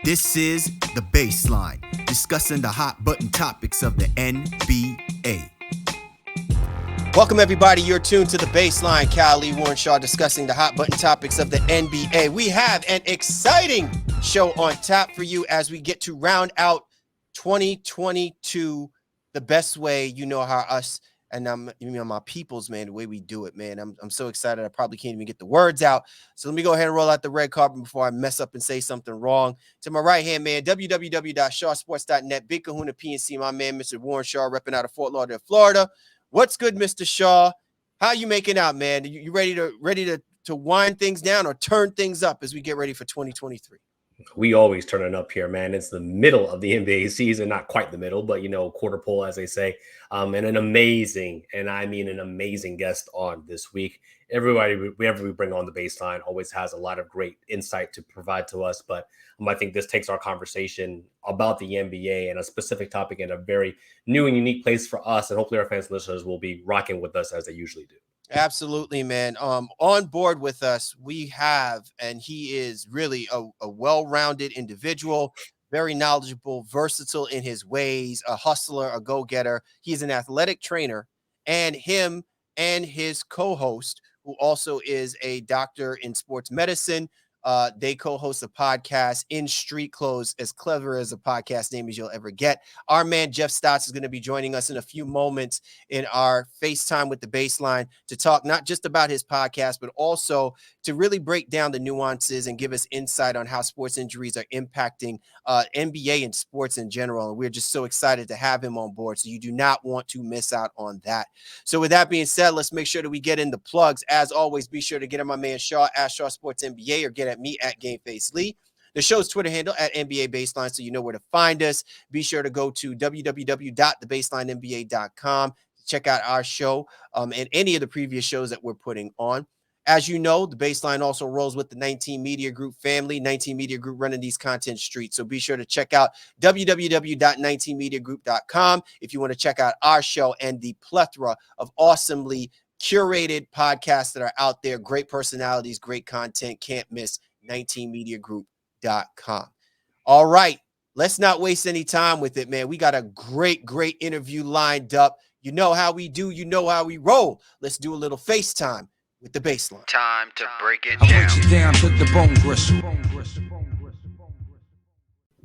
This is The Baseline, discussing the hot button topics of the NBA. Welcome, everybody. You're tuned to The Baseline. Cal Lee Warrenshaw discussing the hot button topics of the NBA. We have an exciting show on tap for you as we get to round out 2022 the best way. You know how us and my peoples, man, the way we do it, man. I'm so excited. I probably can't even get the words out. So let me go ahead and roll out the red carpet before I mess up and say something wrong. To my right hand, man, www.shawsports.net, Big Kahuna PNC, my man, Mr. Warrenshaw, repping out of Fort Lauderdale, Florida. What's good, Mr. Shaw? How you making out, man? You ready to wind things down or turn things up as we get ready for 2023? We always turn it up here, man. It's the middle of the NBA season, not quite the middle, but, quarter pole, as they say. And an amazing, and I mean an amazing guest on this week. Everybody, whenever we bring on the baseline, always has a lot of great insight to provide to us. But I think this takes our conversation about the NBA and a specific topic in a very new and unique place for us. And hopefully our fans and listeners will be rocking with us as they usually do. Absolutely, man. On board with us, we have, and he is really a well-rounded individual, very knowledgeable, versatile in his ways, a hustler, a go-getter. He's an athletic trainer, and him and his co-host, who also is a doctor in sports medicine, they co-host a podcast in street clothes, as clever as a podcast name as you'll ever get. Our man, Jeff Stotts, is going to be joining us in a few moments in our FaceTime with the Baseline to talk not just about his podcast, but also to really break down the nuances and give us insight on how sports injuries are impacting NBA and sports in general. And we're just so excited to have him on board. So you do not want to miss out on that. So with that being said, let's make sure that we get in the plugs. As always, be sure to get at my man Shaw at Shaw Sports NBA or get at me at GameFace Lee. The show's Twitter handle at NBA Baseline, so you know where to find us. Be sure to go to www.thebaselineNBA.com to check out our show and any of the previous shows that we're putting on. As you know, the Baseline also rolls with the 19 Media Group family, 19 Media Group running these content streets. So be sure to check out www.19mediagroup.com if you want to check out our show and the plethora of awesomely curated podcasts that are out there. Great personalities, great content. Can't miss 19mediagroup.com. All right. Let's not waste any time with it, man. We got a great interview lined up. You know how we do. You know how we roll. Let's do a little FaceTime with the Baseline. Time to break it down. To the bone gristle.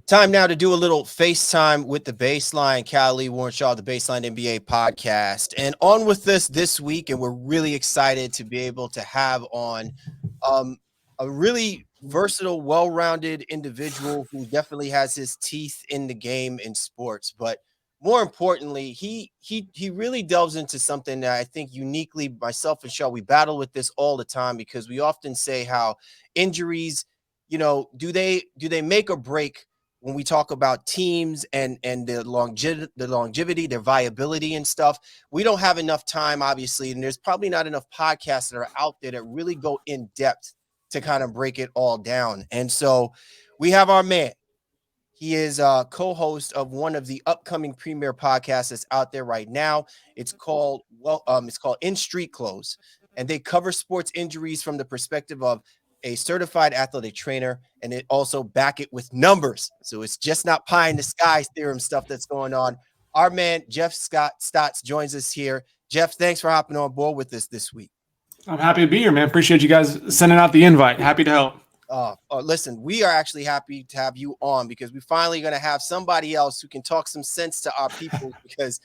Time now to do a little FaceTime with the Baseline. Cal Lee Warrenshaw, the Baseline NBA podcast. And on with this week, and we're really excited to be able to have on a really versatile, well-rounded individual who definitely has his teeth in the game in sports. But more importantly, he really delves into something that I think uniquely myself and Shaw, we battle with this all the time because we often say how injuries, do they make or break when we talk about teams and the longevity, their viability and stuff. We don't have enough time, obviously, and there's probably not enough podcasts that are out there that really go in depth to kind of break it all down. And so we have our man. He is a co-host of one of the upcoming premier podcasts that's out there right now. It's called In Street Clothes, and they cover sports injuries from the perspective of a certified athletic trainer, and it also back it with numbers. So it's just not pie in the sky theorem stuff that's going on. Our man, Jeff Stotts, joins us here. Jeff, thanks for hopping on board with us this week. I'm happy to be here, man. Appreciate you guys sending out the invite. Happy to help. Listen, we are actually happy to have you on because we're finally going to have somebody else who can talk some sense to our people because,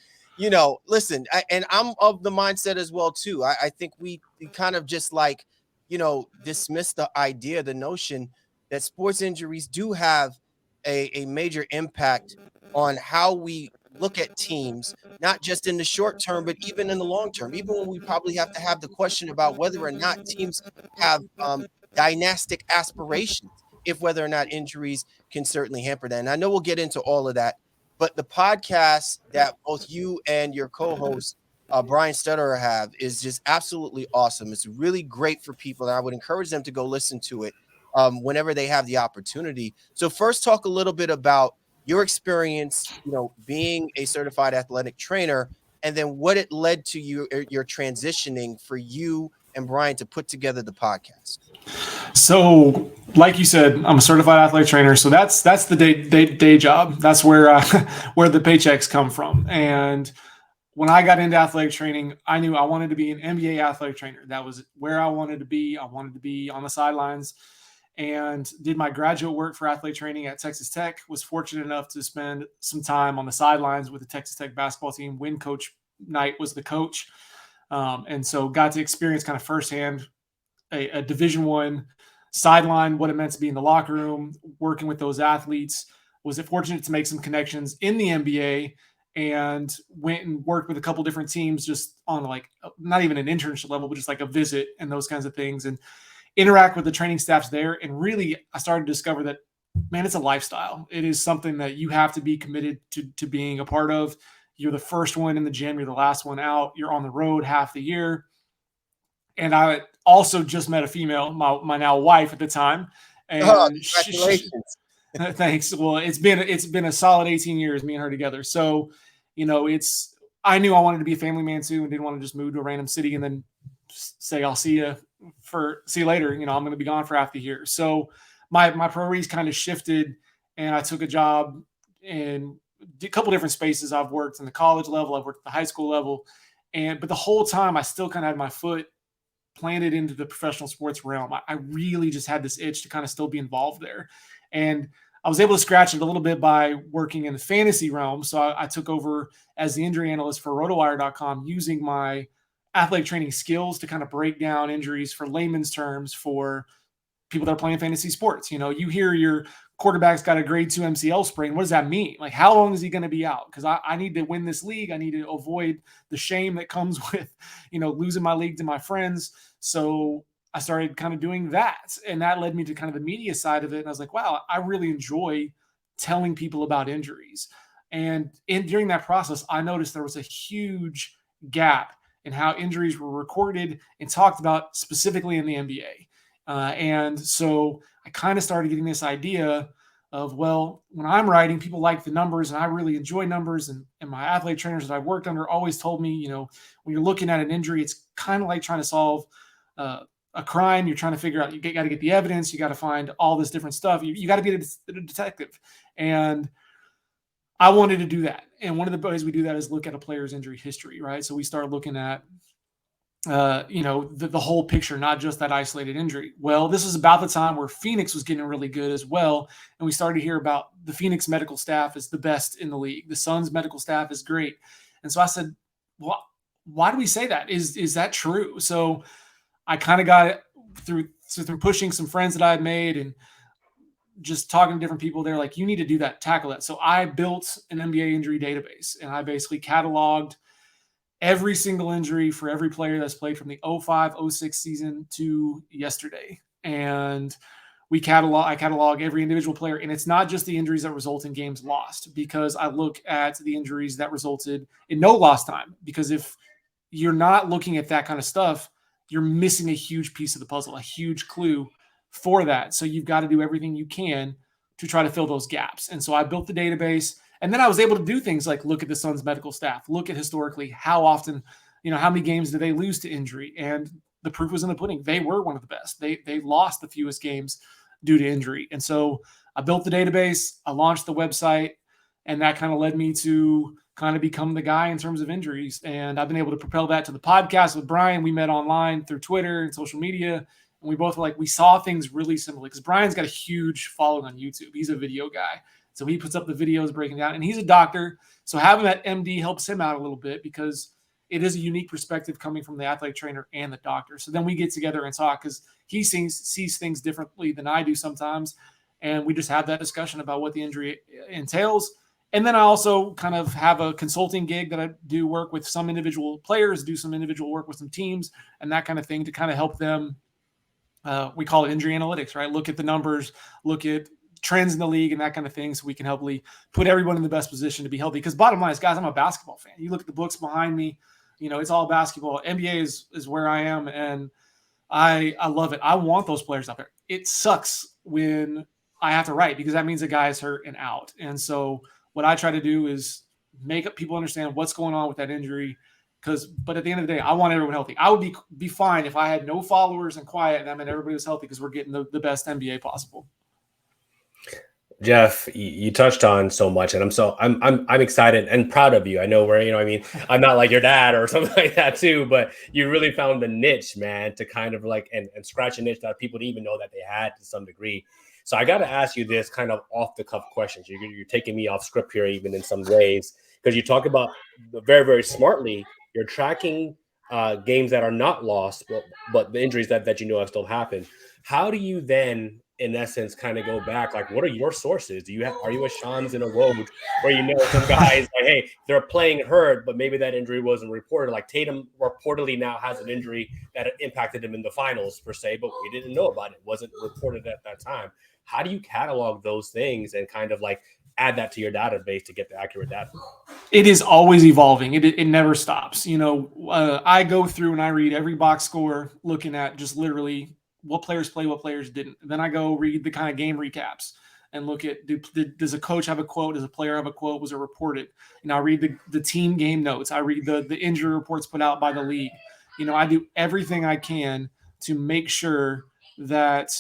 listen, and I'm of the mindset as well, too. I think we kind of just dismiss the idea, the notion that sports injuries do have a major impact on how we look at teams, not just in the short term, but even in the long term, even when we probably have to have the question about whether or not teams have dynastic aspirations, if whether or not injuries can certainly hamper that. And I know we'll get into all of that, but the podcast that both you and your co-host, Brian Stutterer, have is just absolutely awesome. It's really great for people, and I would encourage them to go listen to it whenever they have the opportunity. So first, talk a little bit about your experience, being a certified athletic trainer, and then what it led to your transitioning for you and Brian to put together the podcast? So, like you said, I'm a certified athletic trainer. So that's the day job. That's where where the paychecks come from. And when I got into athletic training, I knew I wanted to be an NBA athletic trainer. That was where I wanted to be. I wanted to be on the sidelines, and did my graduate work for athletic training at Texas Tech. Was fortunate enough to spend some time on the sidelines with the Texas Tech basketball team when Coach Knight was the coach. And so got to experience kind of firsthand a Division I sideline, what it meant to be in the locker room, working with those athletes. Was fortunate to make some connections in the NBA, and went and worked with a couple different teams just on like not even an internship level, but just like a visit and those kinds of things, and interact with the training staffs there. And really, I started to discover that, man, it's a lifestyle. It is something that you have to be committed to being a part of. You're the first one in the gym. You're the last one out. You're on the road half the year. And I also just met a female, my now wife at the time. And congratulations. Thanks. Well, it's been a solid 18 years, me and her together. So, I knew I wanted to be a family man too, and didn't want to just move to a random city and then say, I'll see you later. I'm going to be gone for half the year. So my priorities kind of shifted, and I took a job in a couple different spaces. I've worked in the college level, I've worked at the high school level, but the whole time I still kind of had my foot planted into the professional sports realm. I really just had this itch to kind of still be involved there. And I was able to scratch it a little bit by working in the fantasy realm. So I took over as the injury analyst for rotowire.com, using my athletic training skills to kind of break down injuries for layman's terms for people that are playing fantasy sports. You hear your quarterback's got a grade 2 MCL sprain. What does that mean? Like, how long is he going to be out? Because I need to win this league. I need to avoid the shame that comes with, losing my league to my friends. So I started kind of doing that. And that led me to kind of the media side of it. And I was like, wow, I really enjoy telling people about injuries. And during that process, I noticed there was a huge gap in how injuries were recorded and talked about specifically in the NBA. And so I kind of started getting this idea of, well, when I'm writing, people like the numbers, and I really enjoy numbers. And my athlete trainers that I've worked under always told me, when you're looking at an injury, it's kind of like trying to solve a crime. You're trying to figure out, you got to get the evidence. You got to find all this different stuff. You got to be a detective. And I wanted to do that. And one of the ways we do that is look at a player's injury history, right? So we start looking at the whole picture, not just that isolated injury. Well, this was about the time where Phoenix was getting really good as well. And we started to hear about the Phoenix medical staff is the best in the league. The Suns medical staff is great. And so I said, well, why do we say that? Is that true? So I kind of got it through pushing some friends that I had made and just talking to different people. They're like, you need to do that, tackle that. So I built an NBA injury database, and I basically cataloged every single injury for every player that's played from the 05-06 season to yesterday. And I catalog every individual player. And it's not just the injuries that result in games lost, because I look at the injuries that resulted in no lost time. Because if you're not looking at that kind of stuff, you're missing a huge piece of the puzzle, a huge clue for that. So you've got to do everything you can to try to fill those gaps. And so I built the database. And then I was able to do things like look at the Suns medical staff, look at historically how often, how many games did they lose to injury? And the proof was in the pudding. They were one of the best. They lost the fewest games due to injury. And so I built the database, I launched the website, and that kind of led me to kind of become the guy in terms of injuries. And I've been able to propel that to the podcast with Brian. We met online through Twitter and social media. And we both were like, we saw things really similarly, because Brian's got a huge following on YouTube. He's a video guy. So he puts up the videos breaking down, and he's a doctor. So having that MD helps him out a little bit, because it is a unique perspective coming from the athletic trainer and the doctor. So then we get together and talk, because he sees things differently than I do sometimes. And we just have that discussion about what the injury entails. And then I also kind of have a consulting gig that I do work with some individual players, do some individual work with some teams and that kind of thing to kind of help them. We call it injury analytics, right? Look at the numbers, look at trends in the league and that kind of thing, so we can help put everyone in the best position to be healthy. Because bottom line is, guys, I'm a basketball fan. You look at the books behind me, it's all basketball. NBA is where I am, and I love it. I want those players out there. It sucks when I have to write, because that means a guy is hurt and out. And so what I try to do is make people understand what's going on with that injury, But at the end of the day, I want everyone healthy. I would be fine if I had no followers and quiet, and I mean everybody was healthy because we're getting the best NBA possible. Jeff, you touched on so much, and I'm excited and proud of you. I know I'm not like your dad or something like that too, but you really found the niche, man, to kind of like and scratch a niche that people didn't even know that they had to some degree. So I got to ask you this kind of off the cuff questions. You're taking me off script here, even in some ways, because you talk about very, very smartly. You're tracking games that are not lost, but the injuries that have still happened. How do you then, in essence, kind of go back? Like, what are your sources? Are you a Shams in a Woj where some guys like, hey, they're playing hurt, but maybe that injury wasn't reported? Like Tatum reportedly now has an injury that impacted him in the finals per se, but we didn't know about it. It wasn't reported at that time. How do you catalog those things and kind of like add that to your database to get the accurate data? It is always evolving. It never stops. I go through and I read every box score, looking at just literally what players play, what players didn't. Then I go read the kind of game recaps and look at does a coach have a quote? Does a player have a quote? Was it reported? I read the team game notes. I read the injury reports put out by the league. I do everything I can to make sure that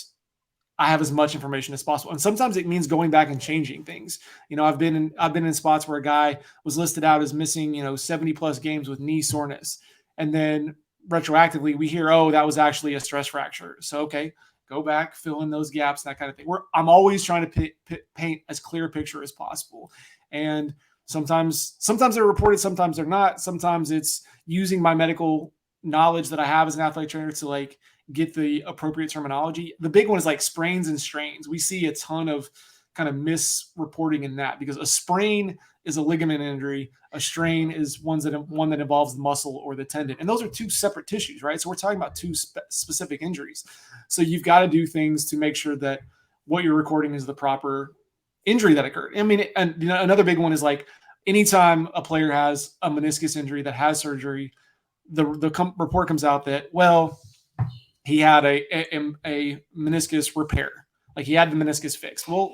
I have as much information as possible. And sometimes it means going back and changing things. I've been in spots where a guy was listed out as missing, 70 plus games with knee soreness. And then retroactively we hear, oh, that was actually a stress fracture. So, okay, go back, fill in those gaps, that kind of thing. I'm always trying to paint as clear a picture as possible. And sometimes they're reported, sometimes they're not. Sometimes it's using my medical knowledge that I have as an athletic trainer to like get the appropriate terminology. The big one is like sprains and strains. We see a ton of kind of misreporting in that because a sprain is a ligament injury. A strain is one that involves the muscle or the tendon. And those are two separate tissues, right? So we're talking about two specific injuries. So you've got to do things to make sure that what you're recording is the proper injury that occurred. I mean, and another big one is like anytime a player has a meniscus injury that has surgery, the report comes out that, well, he had a meniscus repair. Like he had the meniscus fixed. Well,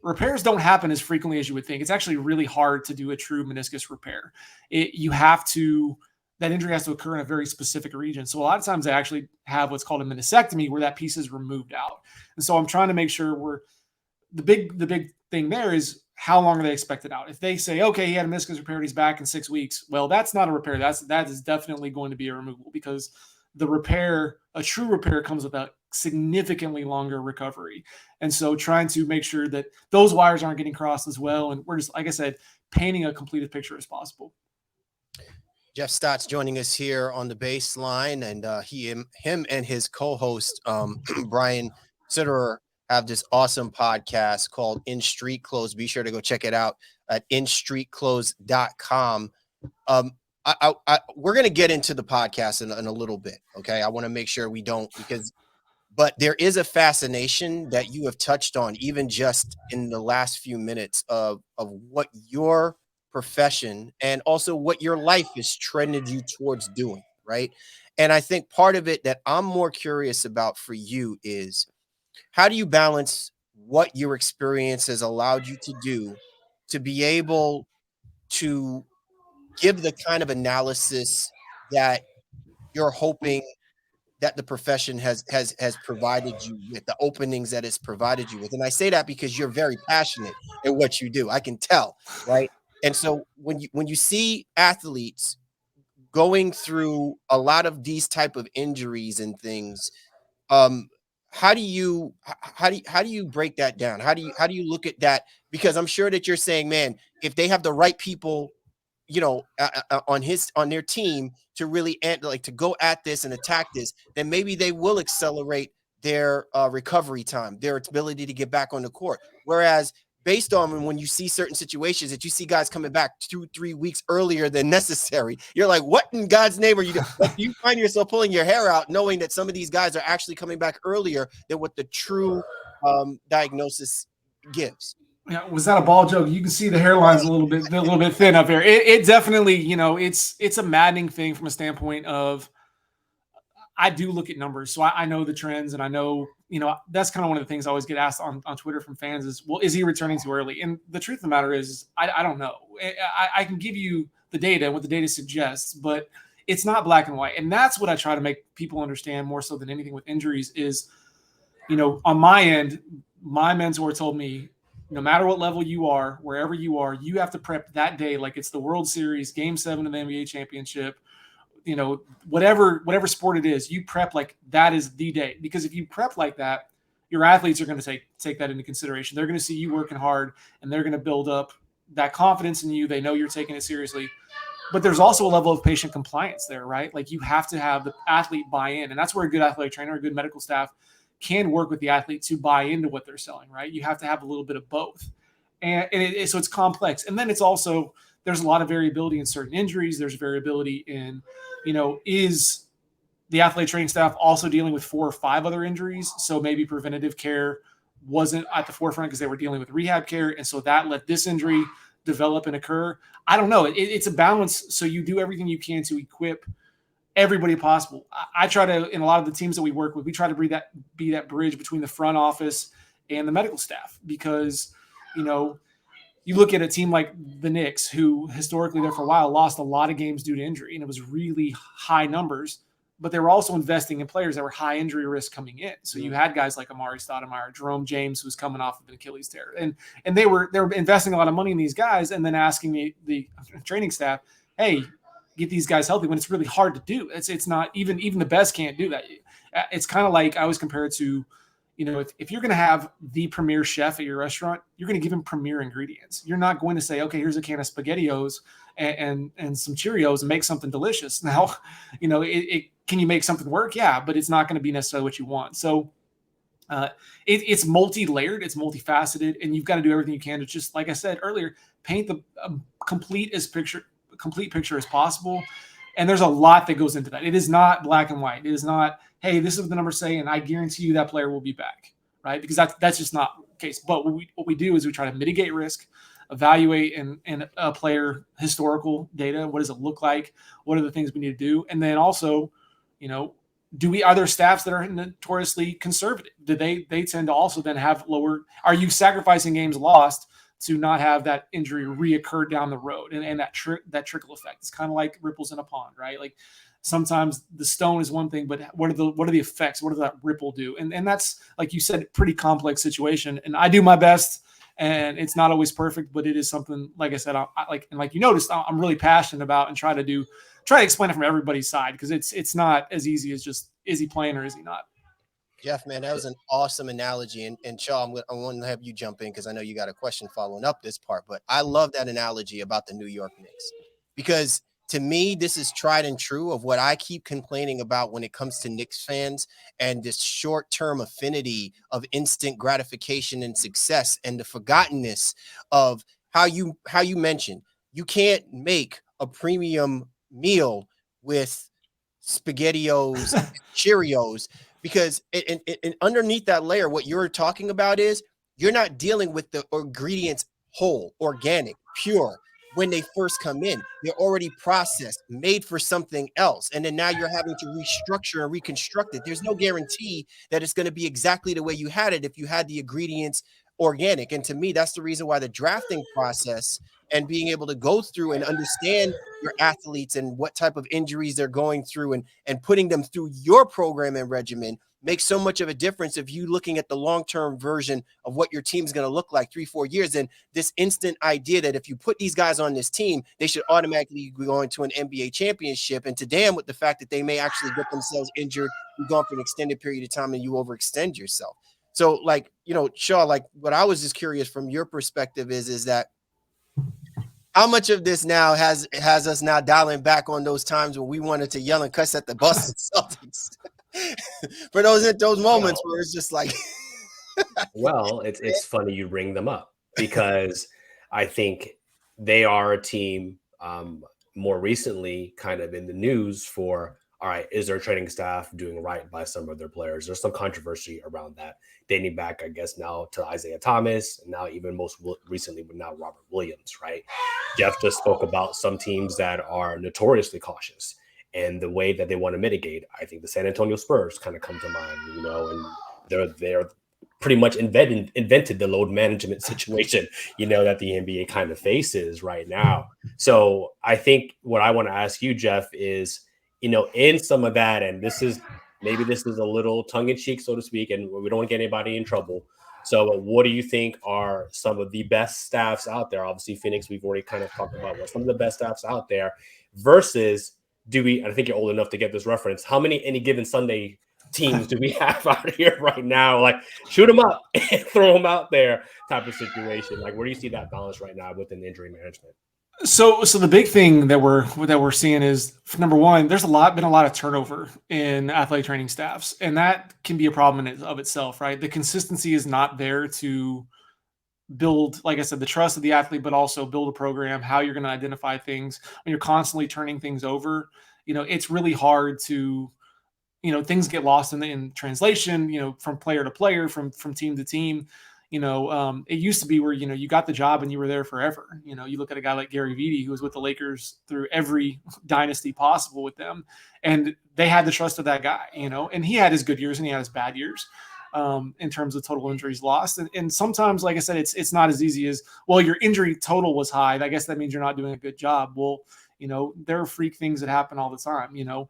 repairs don't happen as frequently as you would think. It's actually really hard to do a true meniscus repair. That injury has to occur in a very specific region. So a lot of times they actually have what's called a meniscectomy where that piece is removed out. And so I'm trying to make sure the big thing there is how long are they expected out? If they say, okay, he had a meniscus repair, he's back in 6 weeks. Well, that's not a repair. That is definitely going to be a removal because a true repair comes with a significantly longer recovery. And so trying to make sure that those wires aren't getting crossed as well. And we're just, like I said, painting a completed picture as possible. Jeff Stotts joining us here on the baseline, and him and his co-host, Brian Sitterer, have this awesome podcast called In Street Clothes. Be sure to go check it out at instreetclothes.com. We're going to get into the podcast in a little bit. Okay. I want to make sure we don't, but there is a fascination that you have touched on, even just in the last few minutes of what your profession and also what your life has trended you towards doing. Right. And I think part of it that I'm more curious about for you is how do you balance what your experience has allowed you to do to be able to give the kind of analysis that you're hoping that the profession has provided you with, the openings that it's provided you with. And I say that because you're very passionate in what you do. I can tell, right? And so when you see athletes going through a lot of these type of injuries and things, how do you break that down? How do you look at that? Because I'm sure that you're saying, man, if they have the right people, on their team to really to go at this and attack this, then maybe they will accelerate their recovery time, their ability to get back on the court. Whereas based on when you see certain situations that you see guys coming back 2-3 weeks earlier than necessary, you're like, what in God's name are you doing? Like, you find yourself pulling your hair out knowing that some of these guys are actually coming back earlier than what the true diagnosis gives. Yeah, was that a ball joke? You can see the hairline's a little bit thin up here. It definitely, it's a maddening thing from a standpoint of I do look at numbers, so I know the trends and I know that's kind of one of the things I always get asked on Twitter from fans is, well, is he returning too early? And the truth of the matter is, I don't know. I can give you the data, what the data suggests, but it's not black and white. And that's what I try to make people understand more so than anything with injuries is, on my end, my mentor told me, no matter what level you are, wherever you are, you have to prep that day like it's the World Series, Game 7 of the NBA championship, whatever sport it is, you prep like that is the day. Because if you prep like that, your athletes are going to take that into consideration. They're going to see you working hard, and they're going to build up that confidence in you. They know you're taking it seriously. But there's also a level of patient compliance there, right? Like you have to have the athlete buy in. And that's where a good athletic trainer, a good medical staff can work with the athlete to buy into what they're selling, right? You have to have a little bit of both. So it's complex. And then it's also, there's a lot of variability in certain injuries. There's variability in, is the athletic training staff also dealing with 4 or 5 other injuries? So maybe preventative care wasn't at the forefront because they were dealing with rehab care. And so that let this injury develop and occur. I don't know. It's a balance. So you do everything you can to equip everybody possible. I try to, in a lot of the teams that we work with, we try to be that bridge between the front office and the medical staff, because, you look at a team like the Knicks, who historically there for a while lost a lot of games due to injury, and it was really high numbers, but they were also investing in players that were high injury risk coming in. So you had guys like Amari Stoudemire, Jerome James, who was coming off of an Achilles tear, and they were investing a lot of money in these guys, and then asking the training staff, hey, get these guys healthy, when it's really hard to do. It's not even the best can't do that. It's kind of like I always compare it to, if you're going to have the premier chef at your restaurant, you're going to give him premier ingredients. You're not going to say, okay, here's a can of SpaghettiOs and some Cheerios and make something delicious. Now, can you make something work? Yeah, but it's not going to be necessarily what you want. So it's multi-layered, it's multifaceted, and you've got to do everything you can to, just like I said earlier, paint the complete picture as possible. And there's a lot that goes into that. It is not black and white. It is not, hey, this is what the numbers say, and I guarantee you that player will be back, right? Because that's just not the case. But what we do is we try to mitigate risk, evaluate and a player historical data. What does it look like? What are the things we need to do? And then also, are there staffs that are notoriously conservative? Do they tend to also then have lower? Are you sacrificing games lost to not have that injury reoccur down the road, and that trickle effect? It's kind of like ripples in a pond, right? Like sometimes the stone is one thing, but what are the effects? What does that ripple do? And that's, like you said, a pretty complex situation. And I do my best, and it's not always perfect, but it is something, like I said, like you noticed, I'm really passionate about, and try to explain it from everybody's side, because it's not as easy as just, is he playing or is he not? Jeff, man, that was an awesome analogy. And Shaw, I want to have you jump in because I know you got a question following up this part. But I love that analogy about the New York Knicks, because to me, this is tried and true of what I keep complaining about when it comes to Knicks fans and this short-term affinity of instant gratification and success, and the forgottenness of how you mentioned, you can't make a premium meal with SpaghettiOs, Cheerios. Because underneath that layer, what you're talking about is you're not dealing with the ingredients whole, organic, pure. When they first come in, they're already processed, made for something else. And then now you're having to restructure and reconstruct it. There's no guarantee that it's going to be exactly the way you had it if you had the ingredients organic. And to me, that's the reason why the drafting process and being able to go through and understand your athletes and what type of injuries they're going through and putting them through your program and regimen makes so much of a difference if you looking at the long-term version of what your team's going to look like 3-4 years. And this instant idea that if you put these guys on this team, they should automatically go into an NBA championship. And to damn with the fact that they may actually get themselves injured, you're gone for an extended period of time and you overextend yourself. So like, Shaw, like what I was just curious from your perspective is that how much of this now has us now dialing back on those times when we wanted to yell and cuss at the Boston Celtics for those moments where it's just like, well, it's funny you bring them up, because I think they are a team more recently kind of in the news for, all right, is their training staff doing right by some of their players? There's some controversy around that, dating back, I guess, now to Isaiah Thomas, and now even most recently with now Robert Williams, right? Jeff just spoke about some teams that are notoriously cautious and the way that they want to mitigate. I think the San Antonio Spurs kind of come to mind, and they're pretty much invented the load management situation, that the NBA kind of faces right now. So I think what I want to ask you, Jeff, is, in some of that, and this is a little tongue in cheek, so to speak, and we don't want to get anybody in trouble. So what do you think are some of the best staffs out there? Obviously, Phoenix, we've already kind of talked about what some of the best staffs out there versus I think you're old enough to get this reference. How many any given Sunday teams do we have out here right now? Like, shoot them up and throw them out there type of situation. Like, where do you see that balance right now within injury management? So the big thing that we're seeing is, number one, there's been a lot of turnover in athletic training staffs, and that can be a problem in of itself, right? The consistency is not there to build, like I said, the trust of the athlete, but also build a program, how you're going to identify things when you're constantly turning things over. It's really hard to, things get lost in translation, from player to player, from team to team. It used to be where, you got the job and you were there forever. You look at a guy like Gary Vitti, who was with the Lakers through every dynasty possible with them, and they had the trust of that guy, and he had his good years and he had his bad years in terms of total injuries lost. And sometimes, like I said, it's not as easy as, well, your injury total was high, I guess that means you're not doing a good job. Well, there are freak things that happen all the time, with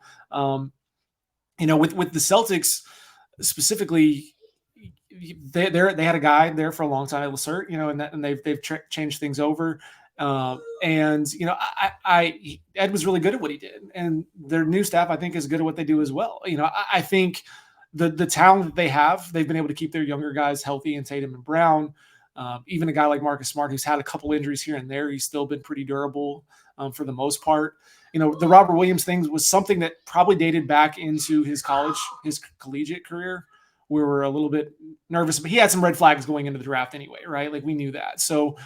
the Celtics specifically. They had a guy there for a long time, Lacert, and they've changed things over. Ed was really good at what he did, and their new staff, I think, is good at what they do as well. I think the talent that they have, they've been able to keep their younger guys healthy, and Tatum and Brown. Even a guy like Marcus Smart, who's had a couple injuries here and there, he's still been pretty durable for the most part. The Robert Williams thing was something that probably dated back into his collegiate career. We were a little bit nervous, but he had some red flags going into the draft anyway, right? Like, we knew that. So,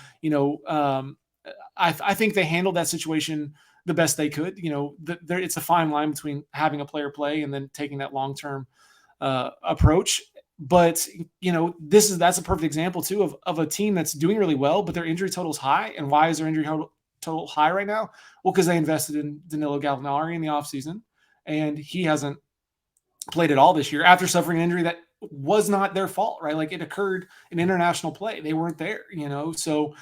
I think they handled that situation the best they could. It's a fine line between having a player play and then taking that long-term approach. But, that's a perfect example too of a team that's doing really well, but their injury total is high. And why is their injury total high right now? Well, because they invested in Danilo Gallinari in the offseason, and he hasn't played at all this year after suffering an injury that was not their fault, right? Like, it occurred in international play. They weren't there, So,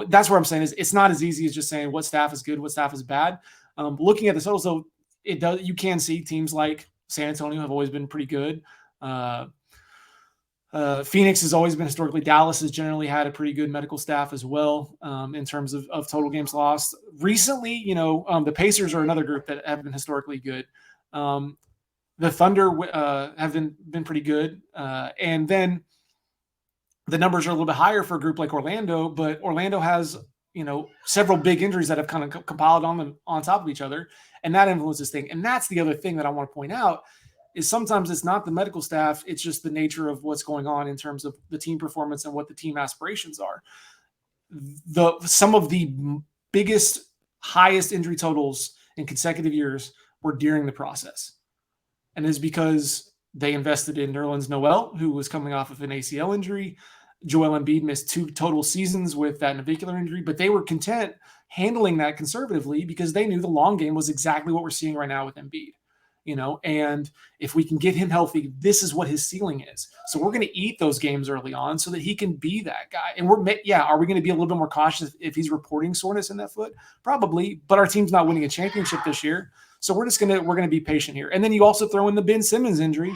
that's where I'm saying is it's not as easy as just saying what staff is good, what staff is bad. Looking at the totals, though, you can see teams like San Antonio have always been pretty good. Phoenix has always been historically. Dallas has generally had a pretty good medical staff as well in terms of total games lost. Recently, the Pacers are another group that have been historically good. The Thunder have been pretty good. And then the numbers are a little bit higher for a group like Orlando, but Orlando has, several big injuries that have kind of compiled on top of each other, and that influences things. And that's the other thing that I want to point out is sometimes it's not the medical staff, it's just the nature of what's going on in terms of the team performance and what the team aspirations are. Some of the biggest, highest injury totals in consecutive years were during the process. And it's because they invested in Nerlens Noel, who was coming off of an ACL injury. Joel Embiid missed 2 total seasons with that navicular injury, but they were content handling that conservatively because they knew the long game was exactly what we're seeing right now with Embiid. And if we can get him healthy, this is what his ceiling is. So we're going to eat those games early on so that he can be that guy. And are we going to be a little bit more cautious if he's reporting soreness in that foot? Probably, but our team's not winning a championship this year. So we're going to be patient here. And then you also throw in the Ben Simmons injury,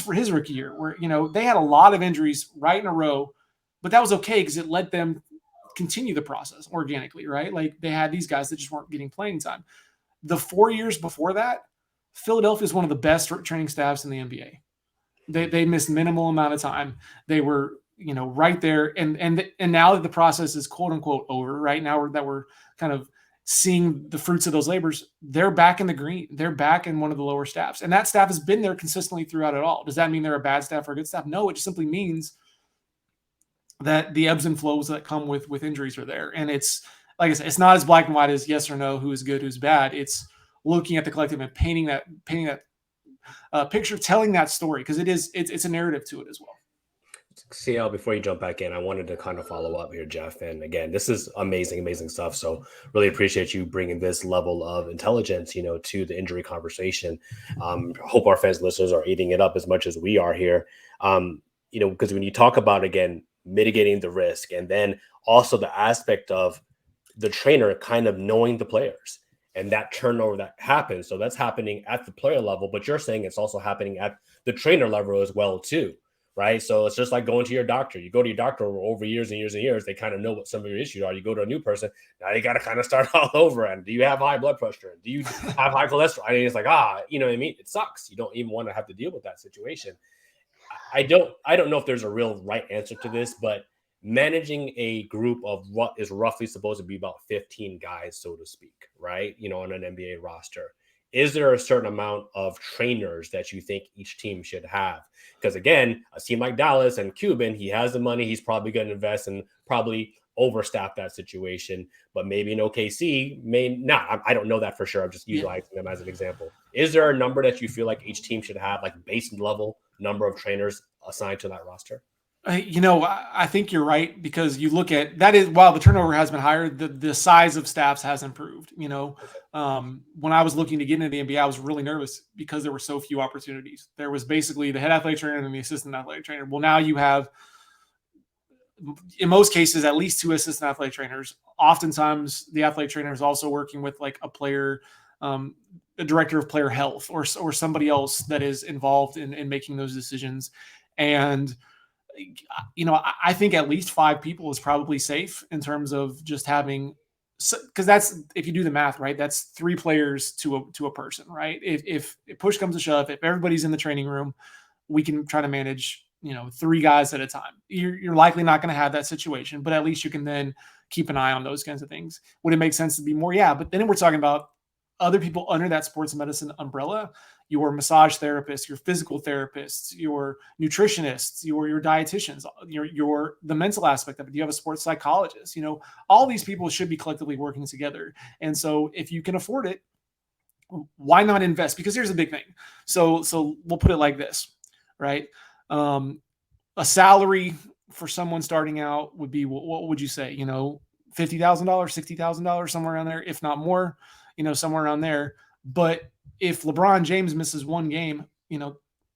for his rookie year, where, they had a lot of injuries right in a row, but that was okay because it let them continue the process organically, right? Like, they had these guys that just weren't getting playing time. The 4 years before that, Philadelphia is one of the best training staffs in the NBA. They missed minimal amount of time. They were, right there. And now that the process is quote unquote over, right now that we're kind of seeing the fruits of those labors, they're back in the green. They're back in one of the lower staffs. And that staff has been there consistently throughout it all. Does that mean they're a bad staff or a good staff? No, it just simply means that the ebbs and flows that come with injuries are there. And it's, like I said, it's not as black and white as yes or no, who is good, who's bad. It's looking at the collective and painting that picture, telling that story, because it's a narrative to it as well. CL, before you jump back in, I wanted to kind of follow up here, Jeff. And again, this is amazing stuff. So really appreciate you bringing this level of intelligence, to the injury conversation. Hope our fans, listeners are eating it up as much as we are here. Because when you talk about, again, mitigating the risk, and then also the aspect of the trainer kind of knowing the players and that turnover that happens. So that's happening at the player level, but you're saying it's also happening at the trainer level as well, too. Right. So it's just like going to your doctor. You go to your doctor over years and years and years. They kind of know what some of your issues are. You go to a new person. Now you got to kind of start all over. And do you have high blood pressure? Do you have high cholesterol? I mean, it's like, you know what I mean? It sucks. You don't even want to have to deal with that situation. I don't know if there's a real right answer to this, but managing a group of what is roughly supposed to be about 15 guys, so to speak, right? On an NBA roster. Is there a certain amount of trainers that you think each team should have? Because again, a team like Dallas and Cuban, he has the money. He's probably going to invest and probably overstaff that situation. But maybe in OKC, may not. I don't know that for sure. I'm just utilizing them as an example. Is there a number that you feel like each team should have, like base level number of trainers assigned to that roster? I think you're right, because you look at that is while the turnover has been higher, the size of staffs has improved. When I was looking to get into the NBA, I was really nervous because there were so few opportunities. There was basically the head athletic trainer and the assistant athletic trainer. Well, now you have, in most cases, at least 2 assistant athletic trainers. Oftentimes, the athletic trainer is also working with like a player, a director of player health, or somebody else that is involved in making those decisions. And I think at least 5 people is probably safe in terms of just having, because that's, if you do the math, right, that's 3 players to a person, right? If push comes to shove, if everybody's in the training room, we can try to manage, 3 guys at a time. You're likely not going to have that situation, but at least you can then keep an eye on those kinds of things. Would it make sense to be more? Yeah, but then we're talking about other people under that sports medicine umbrella. Your massage therapists, your physical therapists, your nutritionists, your dietitians, the mental aspect of it. You have a sports psychologist. All these people should be collectively working together. And so if you can afford it, why not invest? Because here's the big thing. So we'll put it like this, right? A salary for someone starting out would be, what would you say? $50,000, $60,000, somewhere around there, if not more, somewhere around there. But if LeBron James misses 1 game,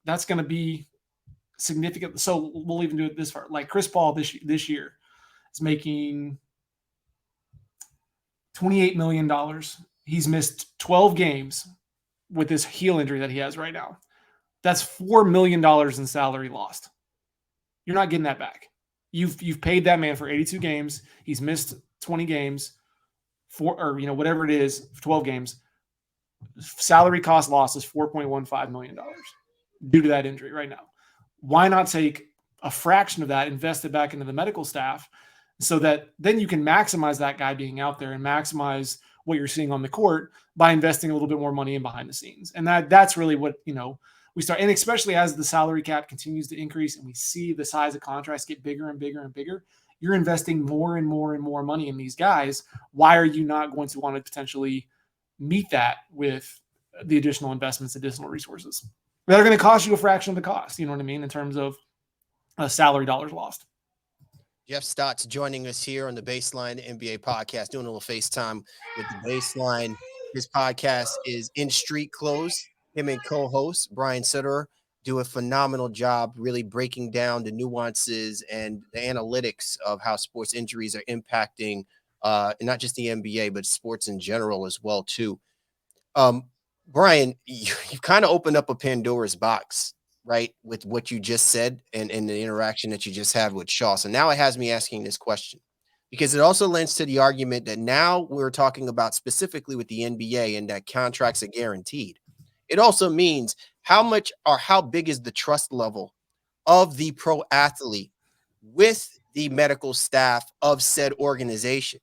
that's going to be significant. So we'll even do it this far. Like Chris Paul this year is making $28 million. He's missed 12 games with this heel injury that he has right now. That's $4 million in salary lost. You're not getting that back. You've paid that man for 82 games. He's missed 20 games, whatever it is, 12 games. Salary cost loss is $4.15 million due to that injury right now. Why not take a fraction of that, invest it back into the medical staff, so that then you can maximize that guy being out there and maximize what you're seeing on the court by investing a little bit more money in behind the scenes. And that's really what, we start. And especially as the salary cap continues to increase and we see the size of contracts get bigger and bigger and bigger, you're investing more and more and more money in these guys. Why are you not going to want to potentially meet that with the additional investments, additional resources that are going to cost you a fraction of the cost? You know what I mean? In terms of salary dollars lost. Jeff Stotts joining us here on the Baseline NBA podcast, doing a little FaceTime with the Baseline. His podcast is In Street Clothes. Him and co-host Brian Sitterer do a phenomenal job really breaking down the nuances and the analytics of how sports injuries are impacting not just the NBA, but sports in general as well, too. Brian, you kind of opened up a Pandora's box, right, with what you just said and the interaction that you just had with Shaw. So now it has me asking this question, because it also lends to the argument that now we're talking about specifically with the NBA and that contracts are guaranteed. It also means how much or how big is the trust level of the pro athlete with the medical staff of said organization.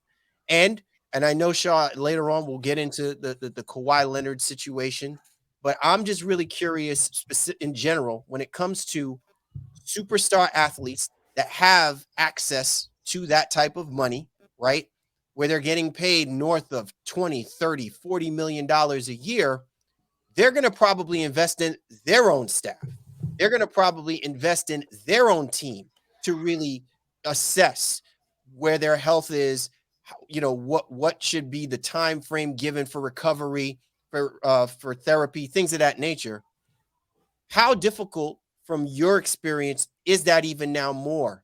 And I know, Shaw, later on we'll get into the Kawhi Leonard situation, but I'm just really curious in general when it comes to superstar athletes that have access to that type of money, right, where they're getting paid north of 20, 30, 40 million dollars a year. They're going to probably invest in their own staff. They're going to probably invest in their own team. to really assess where their health is, what should be the time frame given for recovery, for therapy, things of that nature. How difficult, from your experience, is that even now more?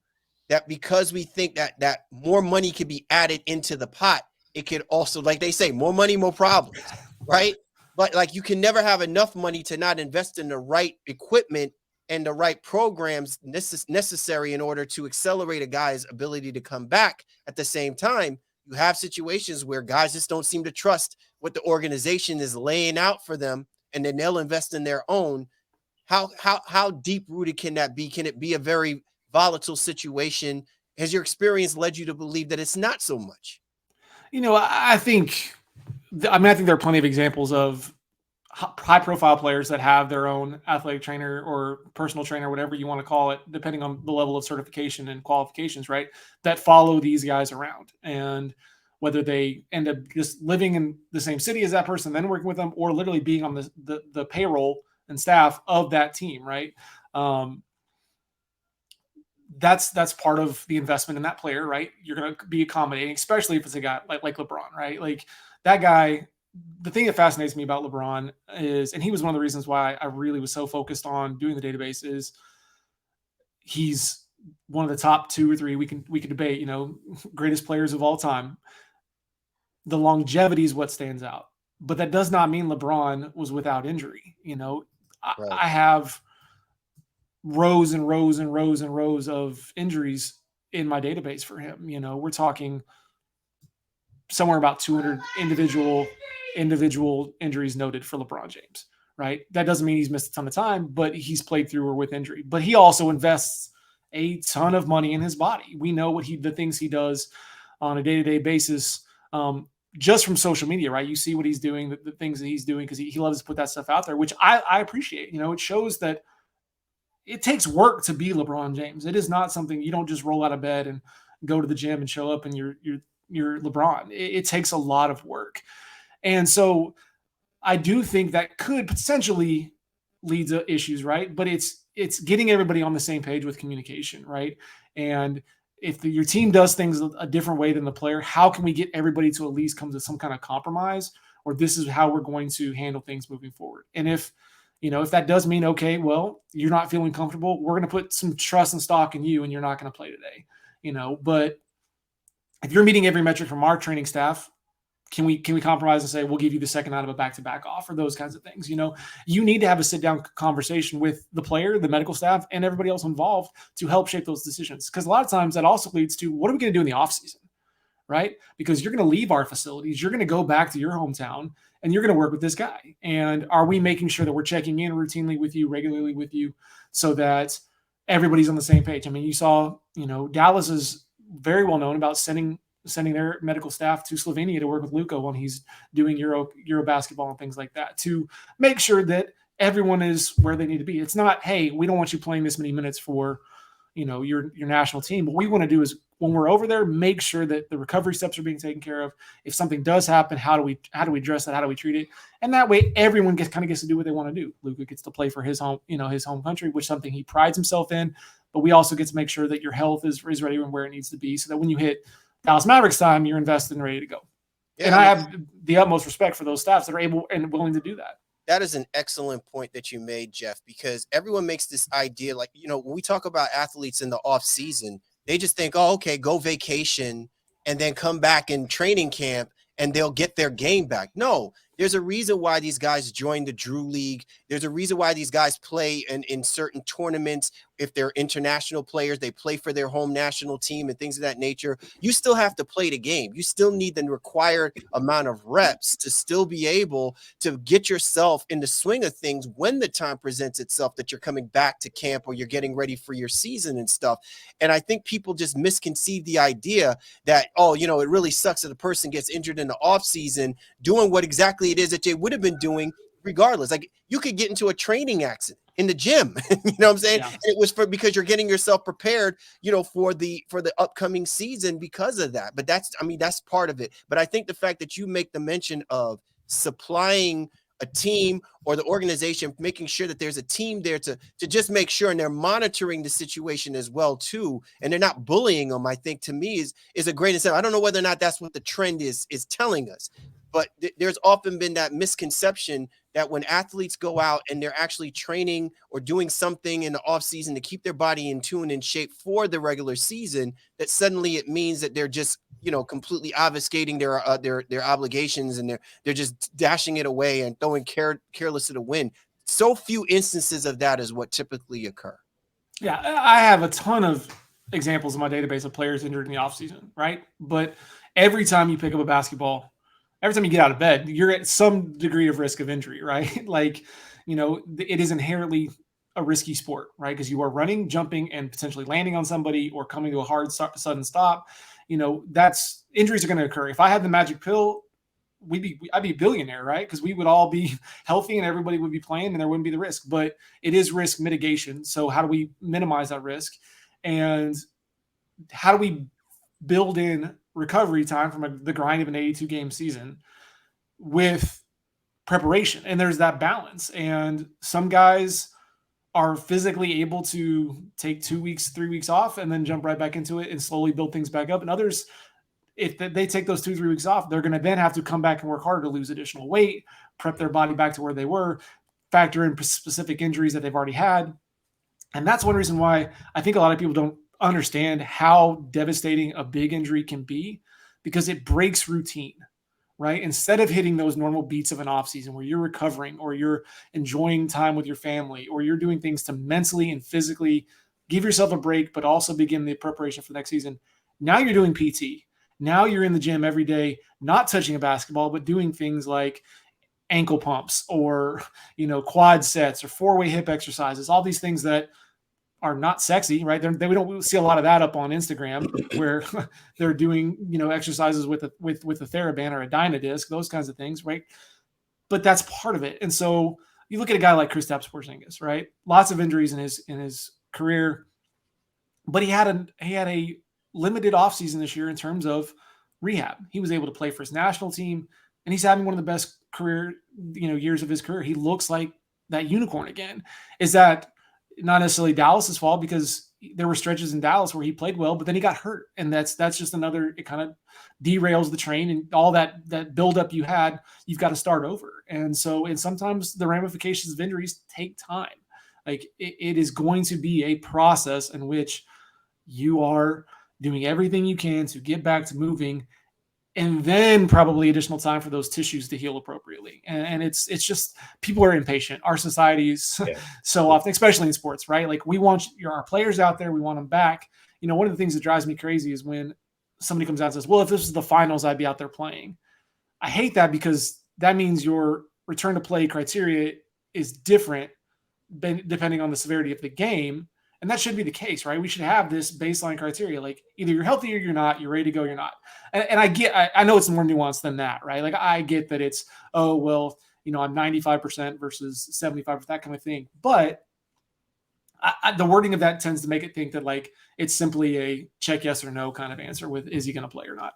That because we think that more money could be added into the pot, it could also, like they say, more money, more problems, right? But like, you can never have enough money to not invest in the right equipment and the right programs necessary in order to accelerate a guy's ability to come back. At the same time, you have situations where guys just don't seem to trust what the organization is laying out for them, and then they'll invest in their own. How deep rooted can that be? Can it be a very volatile situation? Has your experience led you to believe that it's not so much? I think there are plenty of examples of high profile players that have their own athletic trainer or personal trainer, whatever you want to call it, depending on the level of certification and qualifications, right? That follow these guys around, and whether they end up just living in the same city as that person, then working with them, or literally being on the payroll and staff of that team, right? That's part of the investment in that player, right? You're going to be accommodating, especially if it's a guy like LeBron, right? Like that guy. The thing that fascinates me about LeBron is, and he was one of the reasons why I really was so focused on doing the database, is he's one of the top 2 or 3, we can debate, greatest players of all time. The longevity is what stands out, but that does not mean LeBron was without injury. Right. I have rows and rows and rows and rows of injuries in my database for him. We're talking somewhere about 200 individual injuries noted for LeBron James, right? That doesn't mean he's missed a ton of time, but he's played through or with injury. But he also invests a ton of money in his body. We know the things he does on a day-to-day basis, just from social media, right? You see what he's doing, the things that he's doing, because he loves to put that stuff out there, which I appreciate. It shows that it takes work to be LeBron James. It is not something you don't just roll out of bed and go to the gym and show up and you're LeBron. It takes a lot of work. And so I do think that could potentially lead to issues, right? But it's getting everybody on the same page with communication, right? And if your team does things a different way than the player, how can we get everybody to at least come to some kind of compromise, or this is how we're going to handle things moving forward? And if that does mean, okay, well, you're not feeling comfortable, we're going to put some trust and stock in you and you're not going to play today, but if you're meeting every metric from our training staff, can we compromise and say, we'll give you the second out of a back-to-back offer, those kinds of things. You need to have a sit-down conversation with the player, the medical staff, and everybody else involved to help shape those decisions. Because a lot of times that also leads to, what are we going to do in the offseason, right? Because you're going to leave our facilities, you're going to go back to your hometown, and you're going to work with this guy. And are we making sure that we're checking in routinely with you, regularly with you, so that everybody's on the same page? I mean, you saw, Dallas is very well known about sending their medical staff to Slovenia to work with Luka when he's doing Euro basketball and things like that, to make sure that everyone is where they need to be. It's not, hey, we don't want you playing this many minutes for, your national team. What we want to do is, when we're over there, make sure that the recovery steps are being taken care of. If something does happen, how do we address that? How do we treat it? And that way everyone gets to do what they want to do. Luka gets to play for his home, his home country, which is something he prides himself in, but we also get to make sure that your health is ready and where it needs to be, so that when you hit Dallas Mavericks time, you're invested and ready to go. Yeah, and I have the utmost respect for those staffs that are able and willing to do that. That is an excellent point that you made, Jeff, because everyone makes this idea, like, when we talk about athletes in the off season, they just think, oh, okay, go vacation and then come back in training camp and they'll get their game back. No, there's a reason why these guys join the Drew League. There's a reason why these guys play in certain tournaments. If they're international players, they play for their home national team and things of that nature. You still have to play the game. You still need the required amount of reps to still be able to get yourself in the swing of things when the time presents itself that you're coming back to camp or you're getting ready for your season and stuff. And I think people just misconceive the idea that, it really sucks that a person gets injured in the off season doing what exactly it is that they would have been doing regardless. Like, you could get into a training accident in the gym, you know what I'm saying? Yeah. And it was because you're getting yourself prepared, for the upcoming season because of that. But that's part of it. But I think the fact that you make the mention of supplying a team or the organization making sure that there's a team there to just make sure, and they're monitoring the situation as well too, and they're not bullying them, I think to me is a great incentive. I don't know whether or not that's what the trend is telling us, but there's often been that misconception that when athletes go out and they're actually training or doing something in the off season to keep their body in tune and shape for the regular season, that suddenly it means that they're just, completely obfuscating their obligations, and they're just dashing it away and throwing careless to the wind. So few instances of that is what typically occur. Yeah, I have a ton of examples in my database of players injured in the offseason, right? But every time you pick up a basketball, every time you get out of bed, you're at some degree of risk of injury, right? Like, it is inherently a risky sport, right? Because you are running, jumping, and potentially landing on somebody or coming to a hard, sudden stop. That's injuries are going to occur. If I had the magic pill, I'd be a billionaire, right? Because we would all be healthy and everybody would be playing and there wouldn't be the risk. But it is risk mitigation. So how do we minimize that risk? And how do we build in recovery time from the grind of an 82-game season with preparation? And there's that balance. And some guys are physically able to take 2 weeks, 3 weeks off and then jump right back into it and slowly build things back up. And others, if they take those 2-3 weeks off, they're going to then have to come back and work harder to lose additional weight, prep their body back to where they were, factor in specific injuries that they've already had. And that's one reason why I think a lot of people don't understand how devastating a big injury can be, because it breaks routine, right? Instead of hitting those normal beats of an offseason where you're recovering or you're enjoying time with your family or you're doing things to mentally and physically give yourself a break, but also begin the preparation for the next season. Now you're doing PT. Now you're in the gym every day, not touching a basketball, but doing things like ankle pumps or, quad sets or 4-way hip exercises, all these things that are not sexy, right? We don't see a lot of that up on Instagram where they're doing, exercises with a TheraBand or a Dynadisc, those kinds of things, right? But that's part of it. And so you look at a guy like Kristaps Porzingis, right? Lots of injuries in his career, but he had a limited offseason this year in terms of rehab. He was able to play for his national team, and he's having one of the best career, years of his career. He looks like that unicorn again. Is that not necessarily Dallas's fault, because there were stretches in Dallas where he played well, but then he got hurt. And that's just another, it kind of derails the train, and all that buildup you had, you've got to start over. And sometimes the ramifications of injuries take time. Like it is going to be a process in which you are doing everything you can to get back to moving, and then probably additional time for those tissues to heal appropriately. And it's just, people are impatient. Our society is so often, especially in sports, right? Like we want our players out there. We want them back. One of the things that drives me crazy is when somebody comes out and says, well, if this was the finals, I'd be out there playing. I hate that, because that means your return to play criteria is different depending on the severity of the game. And that should be the case, right? We should have this baseline criteria. Like either you're healthy or you're not, you're ready to go, you're not. And I know it's more nuanced than that, right? Like I get that it's, I'm 95% versus 75%, that kind of thing. But the wording of that tends to make it think that like it's simply a check yes or no kind of answer with, is he going to play or not?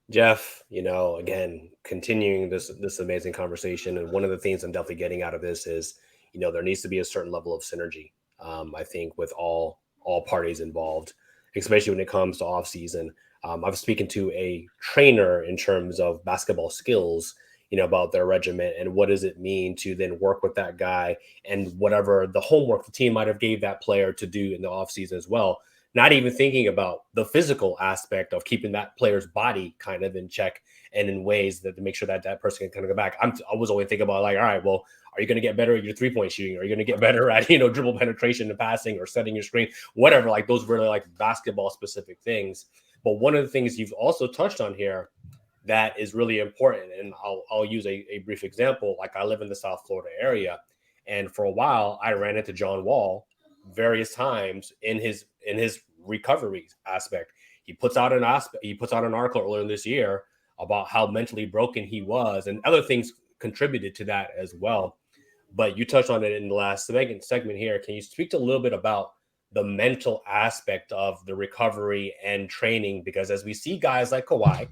Jeff, again, continuing this amazing conversation. And one of the things I'm definitely getting out of this is, there needs to be a certain level of synergy. I think with all parties involved, especially when it comes to off season. I was speaking to a trainer in terms of basketball skills, about their regimen and what does it mean to then work with that guy and whatever the homework the team might have gave that player to do in the off season as well. Not even thinking about the physical aspect of keeping that player's body kind of in check and in ways that to make sure that person can kind of go back. I was only thinking about like, all right, well, are you going to get better at your 3-point shooting? Are you going to get better at, dribble penetration and passing or setting your screen, whatever, like those really like basketball specific things. But one of the things you've also touched on here that is really important, and I'll use a brief example. Like I live in the South Florida area, and for a while I ran into John Wall various times in his recovery aspect. He puts out an article earlier this year about how mentally broken he was, and other things contributed to that as well. But you touched on it in the last segment here. Can you speak to a little bit about the mental aspect of the recovery and training? Because as we see guys like Kawhi,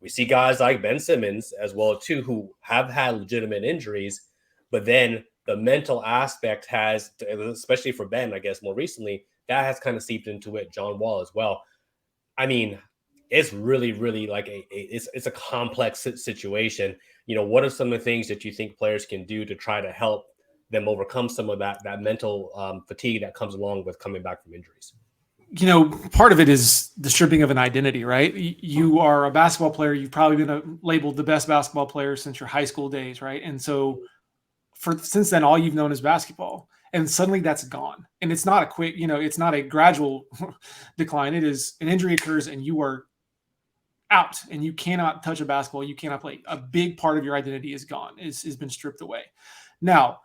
we see guys like Ben Simmons as well too, who have had legitimate injuries, but then the mental aspect has, especially for Ben, I guess more recently, that has kind of seeped into it. John Wall as well. I mean, it's really, really like it's a complex situation. What are some of the things that you think players can do to try to help them overcome some of that mental fatigue that comes along with coming back from injuries? Part of it is the stripping of an identity, right? You are a basketball player. You've probably been labeled the best basketball player since your high school days, right? And so since then, all you've known is basketball. And suddenly that's gone. And it's not a quick, it's not a gradual decline. It is an injury occurs and you are out and you cannot touch a basketball. You cannot play. A big part of your identity is gone, has been stripped away. Now,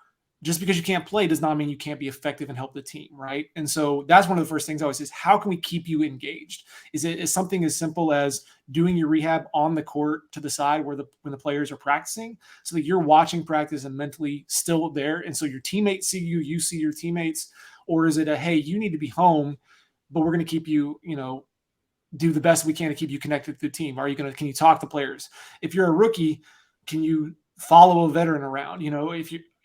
just because you can't play does not mean you can't be effective and help the team, right? And so that's one of the first things I always say is, how can we keep you engaged? Is something as simple as doing your rehab on the court to the side when the players are practicing, so that you're watching practice and mentally still there, and so your teammates see you, you see your teammates? Or is it hey, you need to be home, but we're going to keep you, do the best we can to keep you connected to the team? Can you talk to players? If you're a rookie, can you follow a veteran around?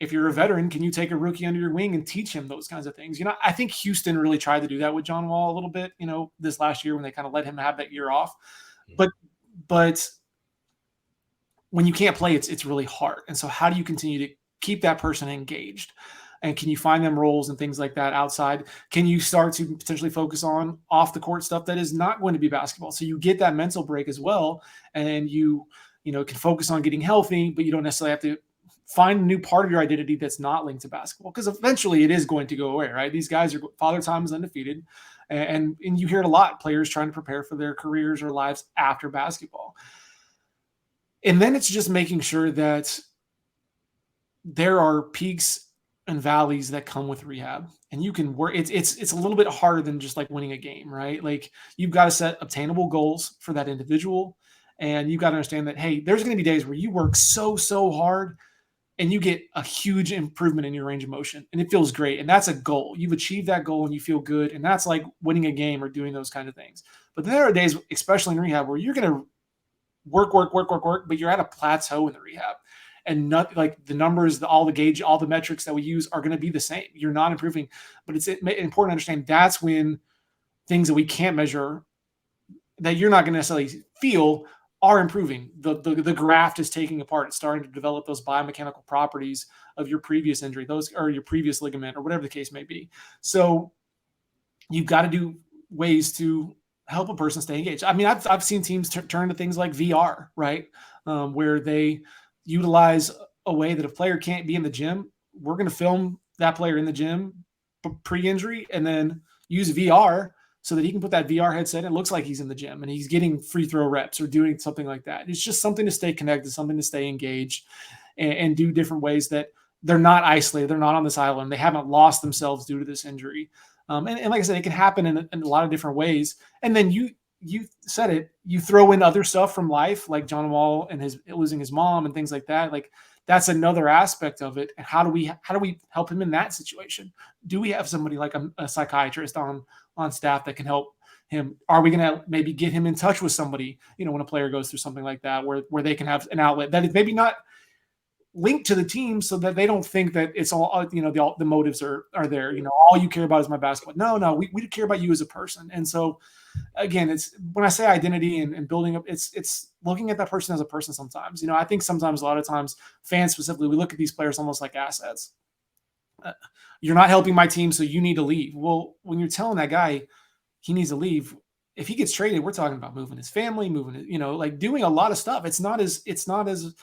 If you're a veteran, can you take a rookie under your wing and teach him those kinds of things? I think Houston really tried to do that with John Wall a little bit, this last year when they kind of let him have that year off. But when you can't play, it's really hard. And so how do you continue to keep that person engaged? And can you find them roles and things like that outside? Can you start to potentially focus on off the court stuff that is not going to be basketball? So you get that mental break as well. And you can focus on getting healthy, but you don't necessarily have to find a new part of your identity that's not linked to basketball, because eventually it is going to go away, right? These guys are Father Time is undefeated. And you hear it a lot, players trying to prepare for their careers or lives after basketball. And then it's just making sure that there are peaks and valleys that come with rehab, and you can work. It's a little bit harder than just like winning a game, right? Like, you've got to set obtainable goals for that individual. And you've got to understand that, hey, there's going to be days where you work so hard and you get a huge improvement in your range of motion, and it feels great. And that's a goal. You've achieved that goal and you feel good. And that's like winning a game or doing those kind of things. But then there are days, especially in rehab, where you're going to work, but you're at a plateau in the rehab. And not like the numbers, all the metrics that we use are going to be the same. You're not improving, but it's important to understand that's when things that we can't measure, that you're not going to necessarily feel, are improving. The graft is taking apart. It's starting to develop those biomechanical properties of your previous injury, those or your previous ligament or whatever the case may be. So you've got to do ways to help a person stay engaged. I mean, I've seen teams turn to things like VR, right? Where they utilize a way that a player can't be in the gym. We're going to film that player in the gym pre-injury and then use VR so that he can put that VR headset and it looks like he's in the gym and he's getting free throw reps or doing something like that. It's just something to stay connected, something to stay engaged and do different ways that they're not isolated. They're not on this island. They haven't lost themselves due to this injury. And like I said, it can happen in a lot of different ways. And then you said it, you throw in other stuff from life, like John Wall and his losing his mom and things like that. Like, that's another aspect of it. And how do we help him in that situation? Do we have somebody like a psychiatrist on staff that can help him? Are we going to maybe get him in touch with somebody, when a player goes through something like that, where they can have an outlet that is maybe not linked to the team, so that they don't think that it's all, the motives are there. All you care about is my basketball. No, we care about you as a person. And so again, it's when I say identity and building up, it's looking at that person as a person sometimes. I think sometimes, a lot of times, fans specifically, we look at these players almost like assets. You're not helping my team, so you need to leave. Well, when you're telling that guy he needs to leave, if he gets traded, we're talking about moving his family, like doing a lot of stuff. It's not as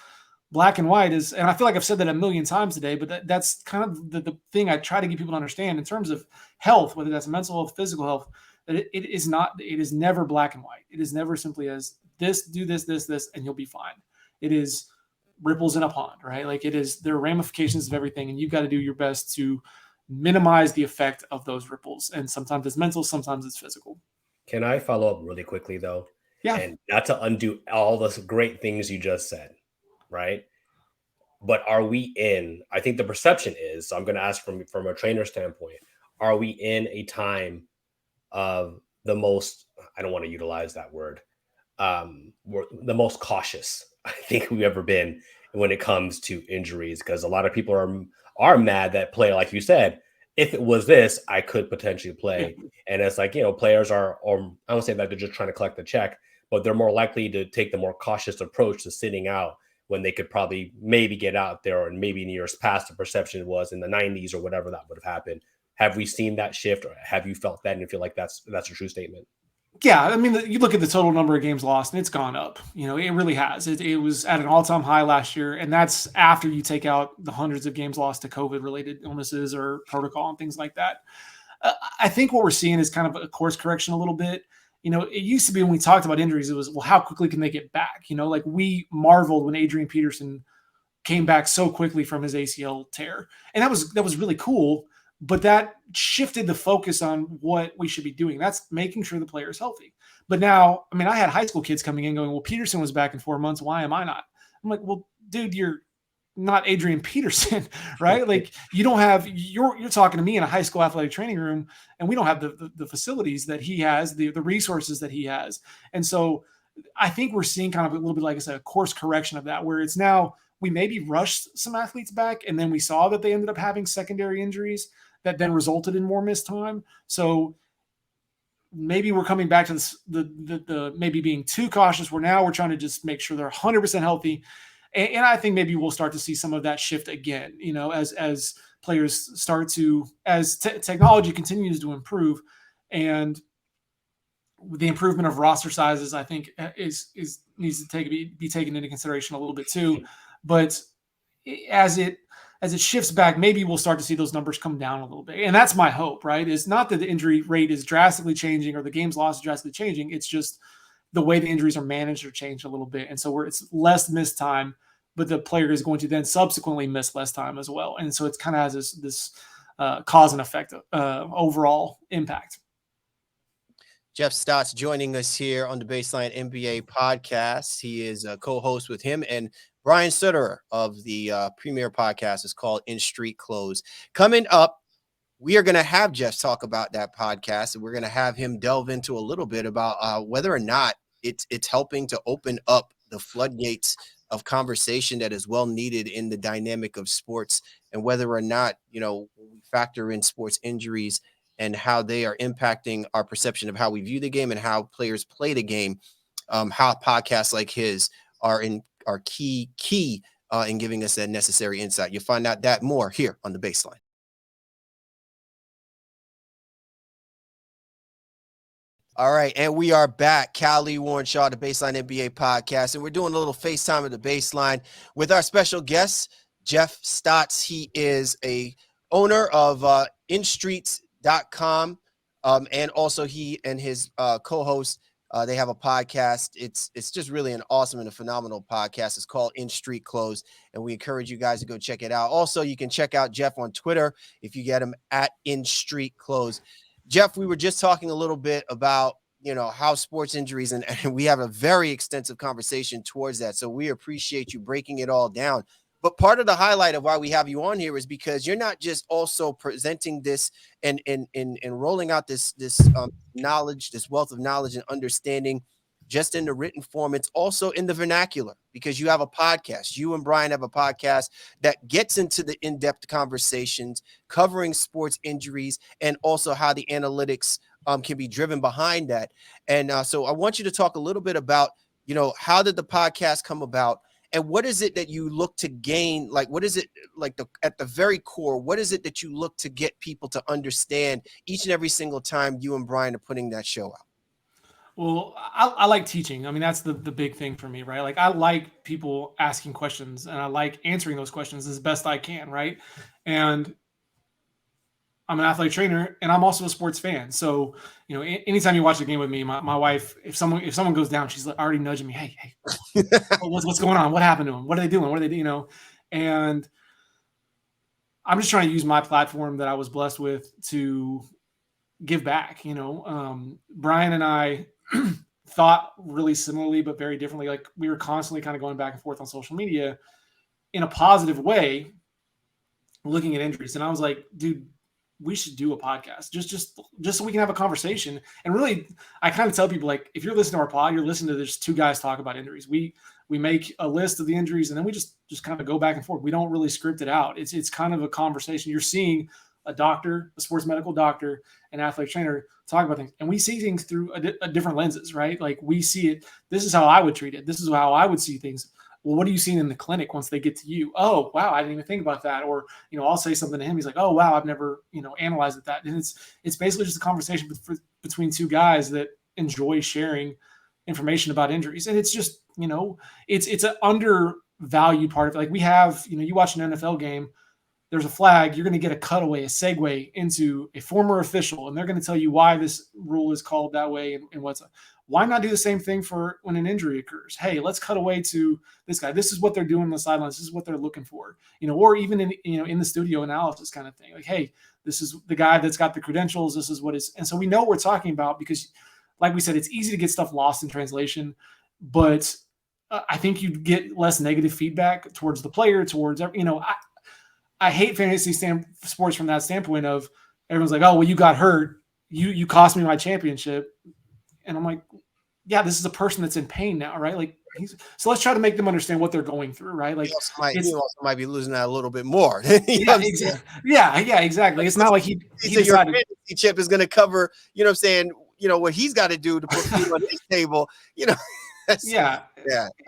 black and white as, and I feel like I've said that a million times today, but that's kind of the thing I try to get people to understand in terms of health, whether that's mental health, physical health. It is never black and white. It is never simply as this, do this, and you'll be fine. It is ripples in a pond, right? Like, there are ramifications of everything, and you've got to do your best to minimize the effect of those ripples. And sometimes it's mental, sometimes it's physical. Can I follow up really quickly though? Yeah. And not to undo all the great things you just said, right? But are we I think the perception is, so I'm going to ask from a trainer standpoint, are we in a time of the most, I don't want to utilize that word, we're the most cautious I think we've ever been when it comes to injuries, because a lot of people are mad that play, like you said, if it was this, I could potentially play. And it's like, players are, or I don't say that they're just trying to collect the check, but they're more likely to take the more cautious approach to sitting out when they could probably maybe get out there. And maybe in years past, the perception was in the 90s or whatever that would have happened. Have we seen that shift, or have you felt that and you feel like that's a true statement? Yeah, I mean, you look at the total number of games lost, and it's gone up. It really has. It was at an all-time high last year, and that's after you take out the hundreds of games lost to COVID-related illnesses or protocol and things like that. I think what we're seeing is kind of a course correction a little bit. It used to be when we talked about injuries, it was, well, how quickly can they get back? Like we marveled when Adrian Peterson came back so quickly from his ACL tear, and that was really cool. But that shifted the focus on what we should be doing. That's making sure the player is healthy. But now, I mean, I had high school kids coming in going, well, Peterson was back in 4 months. Why am I not? I'm like, well, dude, you're not Adrian Peterson, right? Like you don't have, you're talking to me in a high school athletic training room, and we don't have the facilities that he has, the resources that he has. And so I think we're seeing kind of a little bit, like I said, a course correction of that, where it's now we maybe rushed some athletes back, and then we saw that they ended up having secondary injuries that then resulted in more missed time. So maybe we're coming back to this, the maybe being too cautious, where now we're trying to just make sure they're 100% healthy. And I think maybe we'll start to see some of that shift again, as players start to, as technology continues to improve, and the improvement of roster sizes, I think is needs to be taken into consideration a little bit too. But as it shifts back, maybe we'll start to see those numbers come down a little bit. And that's my hope, right? It's not that the injury rate is drastically changing or the games lost is drastically changing. It's just the way the injuries are managed or changed a little bit. And so it's less missed time, but the player is going to then subsequently miss less time as well. And so it kind of has this cause and effect overall impact. Jeff Stotts joining us here on the Baseline NBA podcast. He is a co-host with him and Brian Sutterer of the premier podcast. Is called In Street Clothes. Coming up, we are going to have Jeff talk about that podcast, and we're going to have him delve into a little bit about whether or not it's helping to open up the floodgates of conversation that is well needed in the dynamic of sports, and whether or not, we factor in sports injuries and how they are impacting our perception of how we view the game and how players play the game, how podcasts like his are key in giving us that necessary insight. You'll find out that more here on the Baseline. All right, and we are back. Callie Warrenshaw, the Baseline NBA podcast, and we're doing a little FaceTime of the Baseline with our special guest, Jeff Stotts. He is a owner of InStreets.com, and also he and his co-host, they have a podcast. It's just really an awesome and a phenomenal podcast. It's called In Street Clothes, and we encourage you guys to go check it out. Also, you can check out Jeff on Twitter if you get him at In Street Clothes. Jeff, we were just talking a little bit about, how sports injuries, and we have a very extensive conversation towards that. So we appreciate you breaking it all down. But part of the highlight of why we have you on here is because you're not just also presenting this and rolling out this knowledge, this wealth of knowledge and understanding just in the written form. It's also in the vernacular, because you have a podcast. You and Brian have a podcast that gets into the in-depth conversations covering sports injuries and also how the analytics can be driven behind that. And so I want you to talk a little bit about, how did the podcast come about? And what is it that you look to gain? Like, what is it like at the very core? What is it that you look to get people to understand each and every single time you and Brian are putting that show out? Well, I like teaching. I mean, that's the big thing for me, right? Like, I like people asking questions, and I like answering those questions as best I can, right? And I'm an athletic trainer, and I'm also a sports fan. So, anytime you watch a game with me, my wife, if someone goes down, she's already nudging me. Hey, what's going on? What happened to them? What are they doing? What are they doing? And I'm just trying to use my platform that I was blessed with to give back. Brian and I thought really similarly, but very differently. Like, we were constantly kind of going back and forth on social media, in a positive way, looking at injuries. And I was like, dude, we should do a podcast just so we can have a conversation. And really, I kind of tell people, like, if you're listening to our pod, you're listening to just two guys talk about injuries. We make a list of the injuries, and then we just kind of go back and forth. We don't really script it out. It's kind of a conversation. You're seeing a doctor, a sports medical doctor, an athletic trainer talk about things, and we see things through a different lenses, right? Like, we see it. This is how I would treat it. This is how I would see things. Well, what are you seeing in the clinic once they get to you? Oh, wow, I didn't even think about that. Or, I'll say something to him. He's like, oh, wow, I've never, analyzed that. And it's basically just a conversation between two guys that enjoy sharing information about injuries. And it's just, it's an undervalued part of it. Like, we have, you watch an NFL game, there's a flag, you're going to get a cutaway, a segue into a former official, and they're going to tell you why this rule is called that way and what's up. Why not do the same thing for when an injury occurs? Hey, let's cut away to this guy. This is what they're doing on the sidelines. This is what they're looking for, or even in the studio analysis kind of thing. Like, hey, this is the guy that's got the credentials. This is what is, and so we know what we're talking about because, like we said, it's easy to get stuff lost in translation, but I think you get less negative feedback towards the player, towards, I hate fantasy sports from that standpoint of everyone's like, oh, well, you got hurt. You cost me my championship. And I'm like, yeah, this is a person that's in pain now, right? Like, so let's try to make them understand what they're going through, right? Like, he also might be losing that a little bit more. Yeah, exactly. It's not like he decided your fantasy chip is going to cover, what he's got to do to put food on his table, Yeah,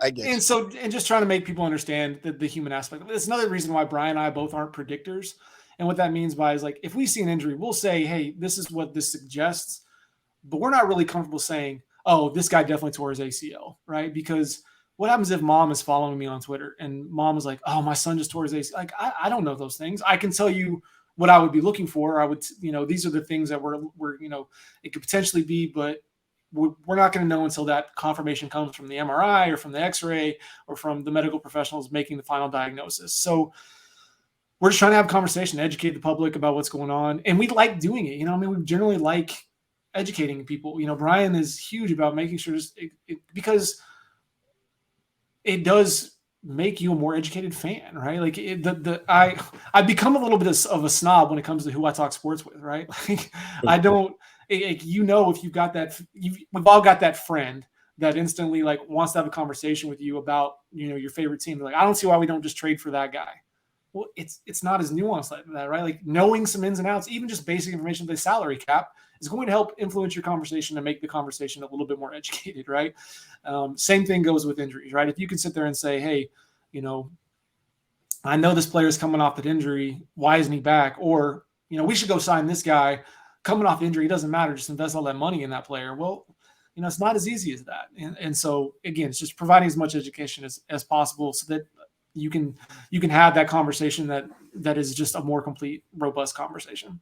I guess. And just trying to make people understand the human aspect. It's another reason why Brian and I both aren't predictors. And what that means by is, like, if we see an injury, we'll say, hey, this is what this suggests, but we're not really comfortable saying, oh, this guy definitely tore his ACL, right? Because what happens if mom is following me on Twitter and mom is like, oh, my son just tore his ACL? Like, I don't know those things. I can tell you what I would be looking for. I would, these are the things that we're it could potentially be, but we're not going to know until that confirmation comes from the MRI or from the X-ray or from the medical professionals making the final diagnosis. So we're just trying to have a conversation, educate the public about what's going on. And we like doing it. We generally like educating people. Brian is huge about making sure because it does make you a more educated fan, right? Like, I become a little bit of a snob when it comes to who I talk sports with, right? Like, I don't, if you've got that, we've all got that friend that instantly, like, wants to have a conversation with you about, your favorite team. They're like, I don't see why we don't just trade for that guy. Well, it's not as nuanced like that, right? Like, knowing some ins and outs, even just basic information of the salary cap, is going to help influence your conversation and make the conversation a little bit more educated, right? Same thing goes with injuries, right? If you can sit there and say, hey, I know this player is coming off that injury. Why isn't he back? Or, we should go sign this guy coming off injury. It doesn't matter. Just invest all that money in that player. Well, it's not as easy as that. And so, again, it's just providing as much education as possible so that you can have that conversation that is just a more complete, robust conversation.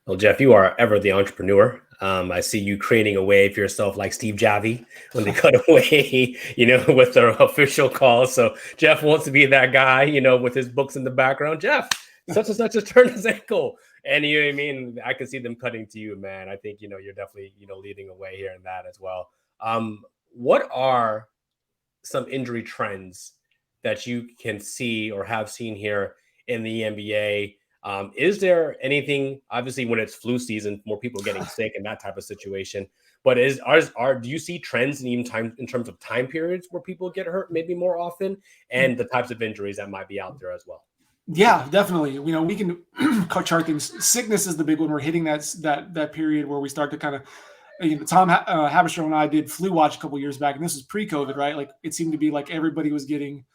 Well, Jeff, you are ever the entrepreneur. I see you creating a way for yourself like Steve Javi when they cut away, with their official call. So Jeff wants to be that guy, with his books in the background. Jeff, such and such has turned his ankle. And you know what I mean? I can see them cutting to you, man. I think, you're definitely, leading away here in that as well. What are some injury trends that you can see or have seen here in the NBA? Is there anything, obviously when it's flu season, more people getting sick and that type of situation, but do you see trends in terms of time periods where people get hurt maybe more often and the types of injuries that might be out there as well? Yeah, definitely. We can chart things. Sickness is the big one. We're hitting that period where we start to kind of, Tom Haberstroh and I did flu watch a couple years back, and this is pre-COVID, right? Like, it seemed to be like everybody was getting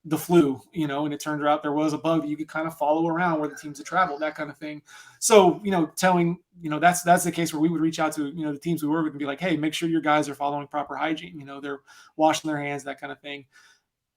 the flu, and it turned out there was a bug that you could kind of follow around where the teams had traveled, that kind of thing. So, that's the case where we would reach out to, the teams we work with and be like, hey, make sure your guys are following proper hygiene. They're washing their hands, that kind of thing.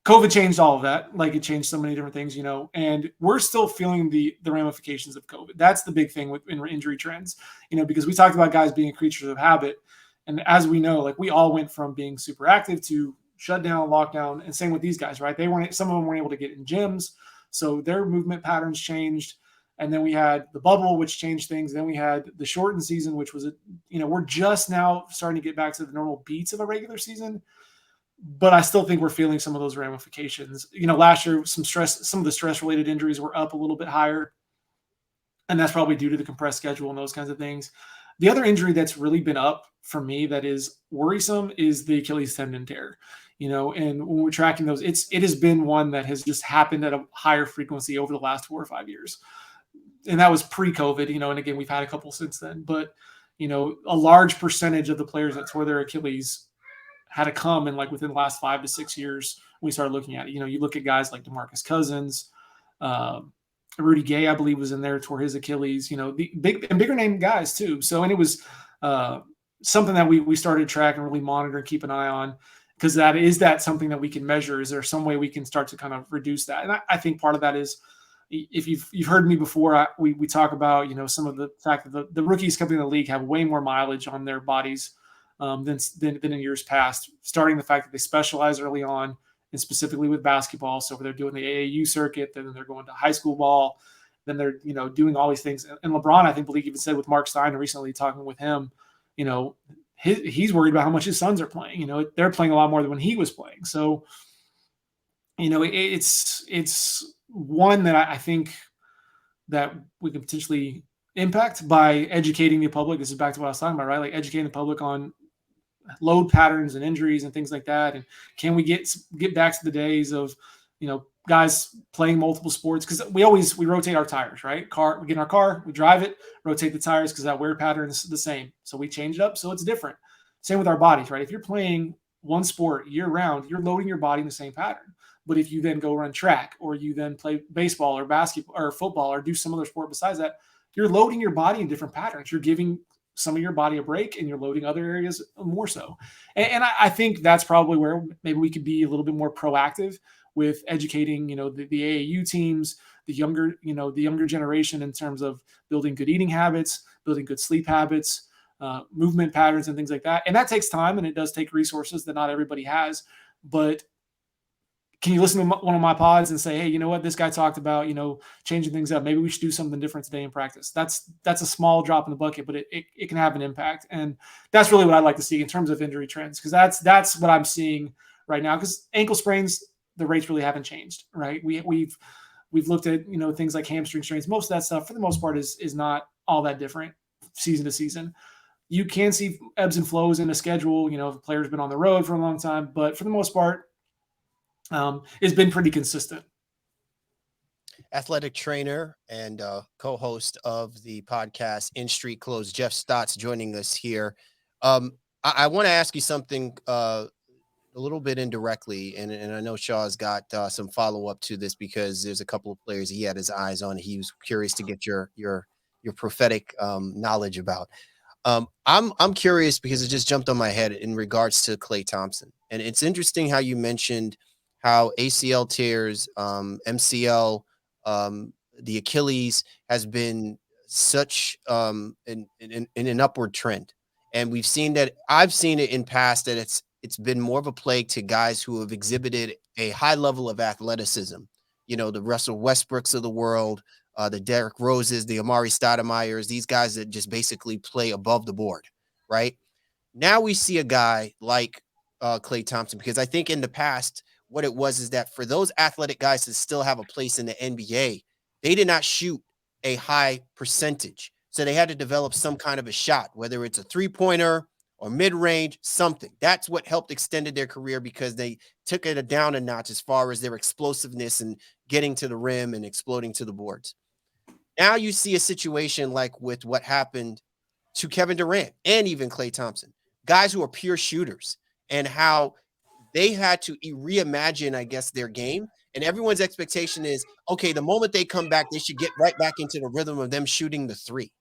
COVID changed all of that. Like, it changed so many different things, and we're still feeling the ramifications of COVID. That's the big thing with injury trends, because we talked about guys being creatures of habit. And as we know, like, we all went from being super active to shut down, lockdown, and same with these guys, right? Some of them weren't able to get in gyms, so their movement patterns changed. And then we had the bubble, which changed things. Then we had the shortened season, which was, we're just now starting to get back to the normal beats of a regular season. But I still think we're feeling some of those ramifications. Last year, some of the stress-related injuries were up a little bit higher. and that's probably due to the compressed schedule and those kinds of things. The other injury that's really been up for me that is worrisome is the Achilles tendon tear. And when we're tracking those, it has been one that has just happened at a higher frequency over the last 4 or 5 years. And that was pre-COVID, and again, we've had a couple since then. But, a large percentage of the players that tore their Achilles had to come in within the last 5 to 6 years. We started looking at it. You look at guys like DeMarcus Cousins, Rudy Gay, I believe, was in there, tore his Achilles, the bigger name guys too. So, and it was something that we started tracking, really monitor, keep an eye on, because that something that we can measure? Is there some way we can start to kind of reduce that? And I think part of that is, if you've heard me before, we talk about, some of the fact that the rookies coming in the league have way more mileage on their bodies than in years past, starting the fact that they specialize early on, and specifically with basketball. So they're doing the AAU circuit, then they're going to high school ball, then they're, doing all these things. And LeBron, I believe even said with Mark Steiner recently, talking with him, he's worried about how much his sons are playing. They're playing a lot more than when he was playing. So, it's one that I think that we can potentially impact by educating the public. This is back to what I was talking about, right? Like educating the public on load patterns and injuries and things like that. And can we get back to the days of, guys playing multiple sports? Because we rotate our tires, right? We get in our car, we drive it, rotate the tires because that wear pattern is the same. So we change it up, so it's different. Same with our bodies, right? If you're playing one sport year round, you're loading your body in the same pattern. But if you then go run track, or you then play baseball or basketball or football or do some other sport besides that, you're loading your body in different patterns. You're giving some of your body a break, and you're loading other areas more so. And I think that's probably where maybe we could be a little bit more proactive with educating, the AAU teams, the younger generation, in terms of building good eating habits, building good sleep habits, movement patterns, and things like that. And that takes time, and it does take resources that not everybody has. But can you listen to one of my pods and say, hey, you know what, this guy talked about, changing things up. Maybe we should do something different today in practice. That's a small drop in the bucket, but it can have an impact. And that's really what I'd like to see in terms of injury trends, because that's what I'm seeing right now. Because ankle sprains, the rates really haven't changed, right? We've looked at, things like hamstring strains. Most of that stuff, for the most part, is not all that different season to season. You can see ebbs and flows in a schedule, if a player's been on the road for a long time, but for the most part, it's been pretty consistent. Athletic trainer and co-host of the podcast In Street Clothes, Jeff Stotts, joining us here. I want to ask you something a little bit indirectly, and I know Shaw's got some follow-up to this, because there's a couple of players he had his eyes on. He was curious to get your prophetic knowledge about. I'm curious because it just jumped on my head in regards to Klay Thompson. And it's interesting how you mentioned how ACL tears, MCL, the Achilles has been such in an upward trend. And we've seen that, I've seen it in past, that it's been more of a plague to guys who have exhibited a high level of athleticism. The Russell Westbrooks of the world, the Derrick Roses, the Amari Stoudemires, these guys that just basically play above the board, right? Now we see a guy like Klay Thompson, because I think in the past, what it was is that for those athletic guys to still have a place in the NBA, they did not shoot a high percentage. So they had to develop some kind of a shot, whether it's a three-pointer or mid-range, something. That's what helped extended their career, because they took it down a notch as far as their explosiveness and getting to the rim and exploding to the boards. Now you see a situation like with what happened to Kevin Durant and even Klay Thompson, guys who are pure shooters, and how they had to reimagine, I guess, their game. And everyone's expectation is, okay, the moment they come back, they should get right back into the rhythm of them shooting the three.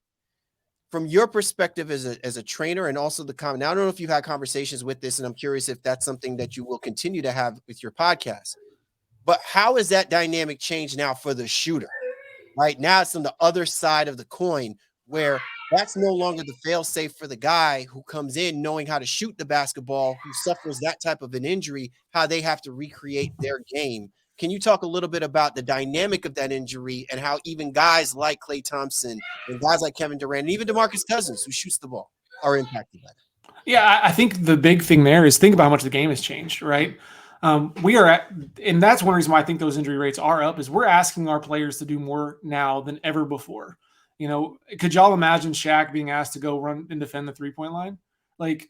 From your perspective as a trainer, and also the comment, now I don't know if you've had conversations with this, and I'm curious if that's something that you will continue to have with your podcast, but how is that dynamic changed now for the shooter? Right now, it's on the other side of the coin, where that's no longer the fail-safe for the guy who comes in knowing how to shoot the basketball, who suffers that type of an injury, how they have to recreate their game. Can you talk a little bit about the dynamic of that injury, and how even guys like Klay Thompson and guys like Kevin Durant and even DeMarcus Cousins, who shoots the ball, are impacted by that? Yeah, I think the big thing there is think about how much the game has changed, right? We are at, and that's one reason why I think those injury rates are up, is we're asking our players to do more now than ever before. You know, could y'all imagine Shaq being asked to go run and defend the 3-point line? Like,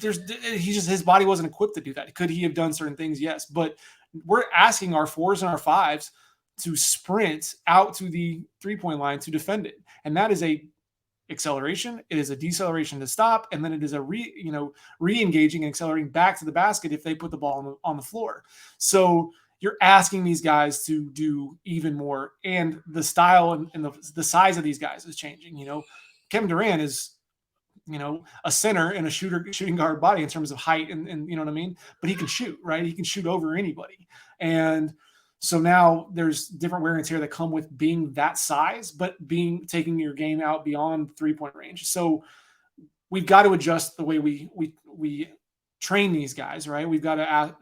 his body wasn't equipped to do that. Could he have done certain things? Yes, but we're asking our 4s and our 5s to sprint out to the 3-point line to defend it, and that is a acceleration. It is a deceleration to stop, and then it is a re-engaging and accelerating back to the basket if they put the ball on the floor. So you're asking these guys to do even more, and the style and the size of these guys is changing. You know, Kevin Durant is, you know, a center and a shooting guard body in terms of height and you know what I mean? But he can shoot, right? He can shoot over anybody. And so now there's different wear and tear that come with being that size, but taking your game out beyond 3-point range. So we've got to adjust the way we train these guys, right? We've got to